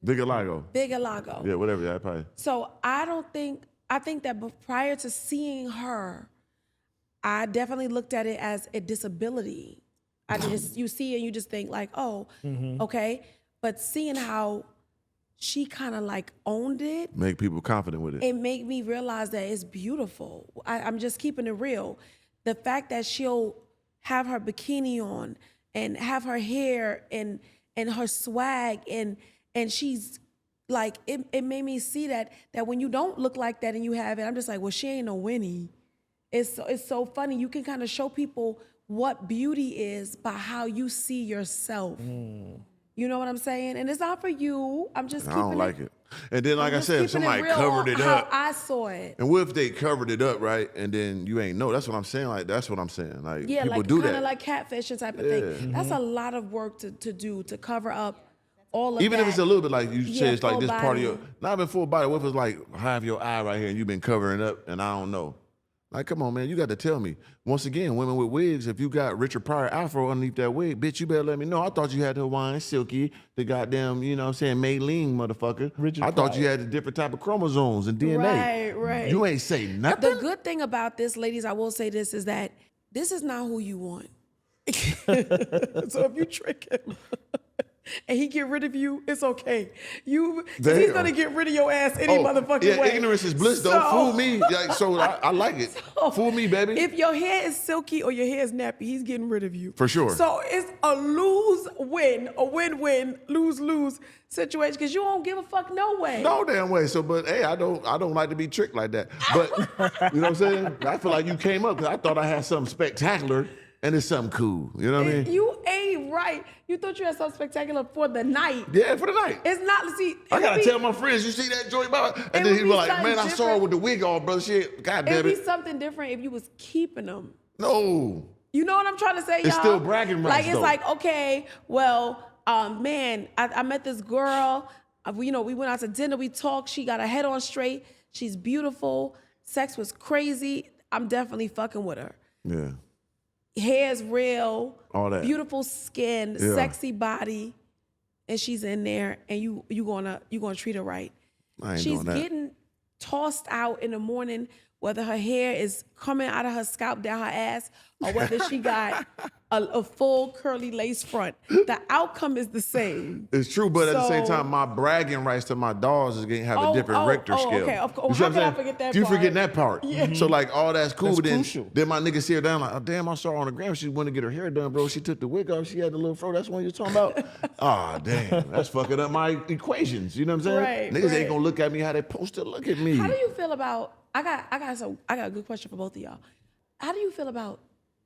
Vitiligo. Vitiligo. Yeah, whatever. Yeah, probably. So I think that prior to seeing her, I definitely looked at it as a disability. You see it and you just think like, oh, okay. But seeing how she kind of like owned it. Make people confident with it. It made me realize that it's beautiful. I'm just keeping it real. The fact that she'll have her bikini on and have her hair and her swag and she's like, it made me see that when you don't look like that and you have it, I'm just like, well, she ain't no Winnie. It's so funny. You can kind of show people what beauty is by how you see yourself. You know what I'm saying? And it's not for you. I'm just keeping I don't like it. And then, like I'm I just said, if keeping somebody real covered it how up, I saw it. and what if they covered it up, right? And then you ain't know. That's what I'm saying. Like, that's what I'm saying. Like, Yeah, people like do kind that. of like catfishing type of thing. That's a lot of work to do, to cover up all of Even that. if it's a little bit like you Yeah, say, it's like full this part of your, body. not even full body. What if it's like half your eye right here and you've been covering it up and I don't know? Like, come on, man, you got to tell me. Once again, women with wigs, if you got Richard Pryor afro underneath that wig, bitch, you better let me know. I thought you had the Hawaiian Silky, the goddamn, you know what I'm saying, Maylene motherfucker. Richard I thought you Pryor. had a different type of chromosomes and DNA. Right. You ain't say nothing. The good thing about this, ladies, I will say this, is that this is not who you want. So if you trick him and he get rid of you, it's okay. Cause he's Damn. gonna get rid of your ass any motherfucking yeah, way. ignorance is bliss, though. So- Fool me. Like, so I like it. Fool me, baby. If your hair is silky or your hair is nappy, he's getting rid of you. For sure. So it's a lose-win, a win-win, lose-lose situation because you don't give a fuck no way. No damn way. So, but hey, I don't like to be tricked like that. But you know what I'm saying? I feel like you came up because I thought I had something spectacular and it's something cool. You know what I mean? You ain't right. You thought you had something spectacular for the night. Yeah, for the night. It's not, see. I it gotta would be- tell my friends, you see that joint, Baba? It And would then he be was like, something man, I saw her different. with the wig on, brother. Shit, God damn It'd be it. something different if you was keeping them. No. You know what I'm trying to say, y'all? It's still bragging rights, Like, it's though. like, okay, well, man, I met this girl. We went out to dinner. We talked. She got her head on straight. She's beautiful. Sex was crazy. I'm definitely fucking with her. Yeah. Hair's real. All that. Beautiful skin, Yeah. sexy body, and she's in there, and you gonna treat her right. I ain't She's doing that. getting tossed out in the morning, whether her hair is coming out of her scalp down her ass, or whether she got a full curly lace front. The outcome is the same. It's true, but at the same So- time, my bragging rights to my dogs is gonna have a Oh, different Richter scale. okay. Of course. You see How what I'm could I saying? forget that You part? forgetting that part. So like all that's cool, That's but then, crucial. then my nigga see her down like, oh damn, I saw her on the gram. She went to get her hair done, bro. She took the wig off. She had the little fro. That's what you're talking about. Ah, damn, that's fucking up my equations. You know what I'm saying? Right, Niggas right. ain't gonna look at me how they supposed to look at me. How do you feel about? I got a good question for both of y'all. How do you feel about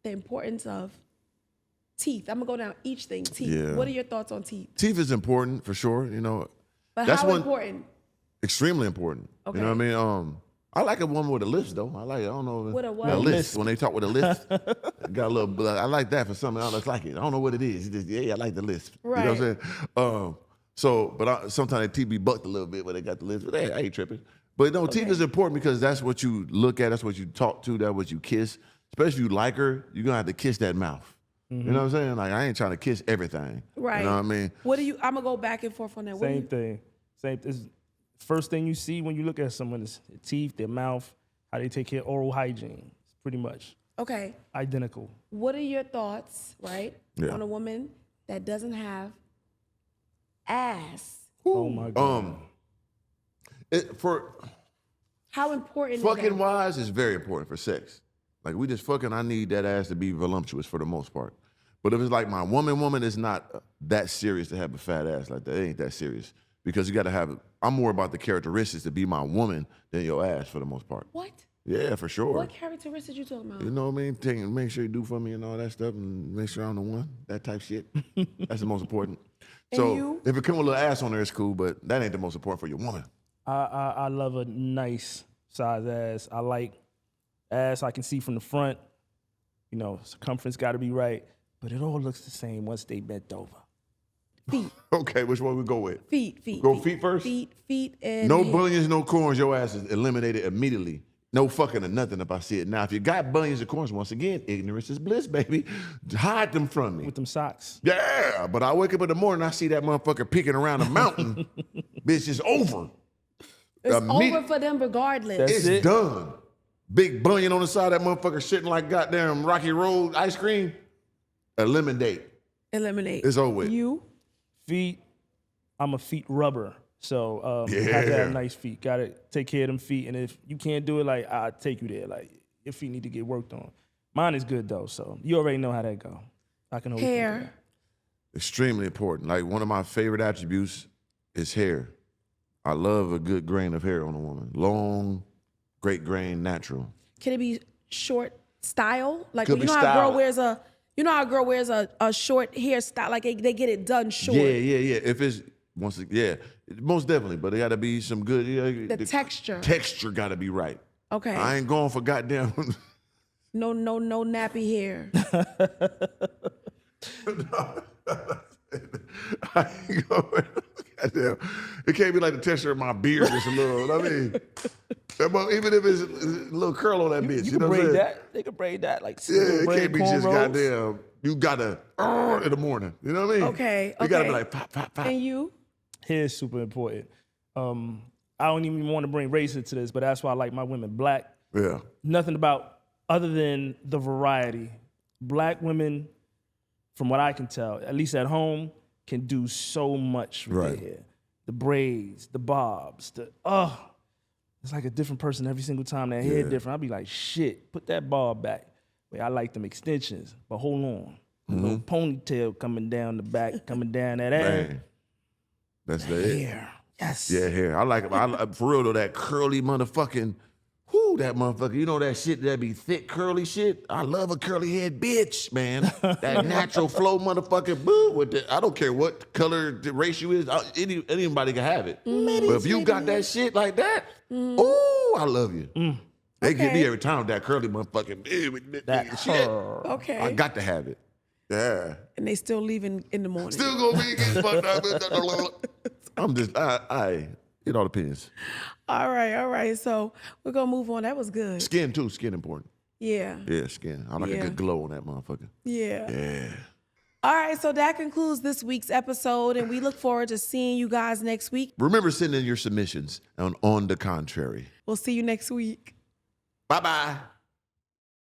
the importance of teeth? I'm gonna go down each thing. Teeth. Yeah. What are your thoughts on teeth? Teeth is important for sure. You know, But that's how one important? extremely important. Okay. You know what I mean? I like a woman with a lisp though. I like it. I don't know. With a what? A lisp. When they talk with a lisp, got a little. I like that for something. I just like it. I don't know what it is. It's just, yeah, I like the lisp. You know what I'm saying? But sometimes the teeth be bucked a little bit when they got the lisp. But hey, I ain't tripping. But no, teeth is important because that's what you look at. That's what you talk to. That's what you kiss. Especially if you like her, you're gonna have to kiss that mouth. You know what I'm saying? Like I ain't trying to kiss everything. Right. You know what I mean? What do you? I'm gonna go back and forth on that. What do Same you- thing. Same. It's first thing you see when you look at someone is their teeth, their mouth, how they take care of oral hygiene. It's pretty much Okay. identical. What are your thoughts, right, Yeah. on a woman that doesn't have ass? Oh my god. For How important fucking is that? wise is very important for sex. Like we just fucking, I need that ass to be voluptuous for the most part. But if it's like my woman, it's not that serious to have a fat ass like that. It ain't that serious because you got to have. I'm more about the characteristics to be my woman than your ass for the most part. What? Yeah, for sure. What characteristics you talking about? You know what I mean? Make sure you do for me and all that stuff, and make sure I'm the one. That type shit. That's the most important. So you? if it come with a little ass on there, it's cool. But that ain't the most important for your woman. I love a nice size ass. I like ass I can see from the front. You know, circumference got to be right, but it all looks the same once they bent over. Feet. Okay, which one we go with? Feet. Go feet first? Feet, and No head. bunions, no corns. Your ass is eliminated immediately. No fucking or nothing if I see it. Now, if you got bunions or corns, once again, ignorance is bliss, baby. Hide them from me. With them socks. Yeah, but I wake up in the morning, I see that motherfucker peeking around the mountain. Bitch, it's over. It's Immedi- over for them regardless. That's It's it. done. Big bunion on the side of that motherfucker shitting like goddamn Rocky Road ice cream. Eliminate. Eliminate. It's over with. You? Feet, I'm a feet rubber. So you have to Yeah. have nice feet. Got to take care of them feet. And if you can't do it, like, I'll take you there. Like, your feet need to get worked on. Mine is good, though, so you already know how that go. I can always think of Hair. that. Extremely important. Like one of my favorite attributes is hair. I love a good grain of hair on a woman. Long, great grain, natural. Can it be short style? Like Could you know be how a girl style. wears a short hairstyle, like they get it done short. Yeah. If it's most definitely. But it got to be some good. The texture. Texture got to be right. Okay. I ain't going for goddamn. No nappy hair. I ain't going. Goddamn. It can't be like the texture of my beard, just a little. I mean, even if it's a little curl on that bitch, You you know can what I'm braid saying? that. They can braid that. Like, Yeah, it braid can't be just cornrows. goddamn. You gotta in the morning. You know what I mean? Okay, You gotta be okay. like pop, pop, pop. And you? Hair is super important. I don't even want to bring race into this, but that's why I like my women black. Yeah. Nothing about other than the variety. Black women, from what I can tell, at least at home, can do so much with Right. their hair. The braids, the bobs, it's like a different person every single time. That hair different. I'll be like, shit, put that bob back. Wait, I like them extensions, but hold on. A little ponytail coming down the back, coming down that ass. Man. That's the it. Hair. Yes. Yeah, hair. I like it. For real though, that curly motherfucking, that motherfucker. You know that shit that be thick, curly shit? I love a curly head bitch, man. That natural flow motherfucking boo with the, I don't care what color, the race you is, anybody can have it. But if you got that shit like that, ooh, I love you. They get me Okay. every time with that curly motherfucking That shit. Okay. I got to have it. Yeah. And they still leaving in the morning. Still gonna be getting fucked up. I'm just, it all depends. All right. So we're gonna move on. That was good. Skin too, skin important. Yeah. Yeah, skin. I like a Yeah. good glow on that motherfucker. Yeah. Yeah. All right. So that concludes this week's episode, and we look forward to seeing you guys next week. Remember sending your submissions on the contrary. We'll see you next week. Bye-bye.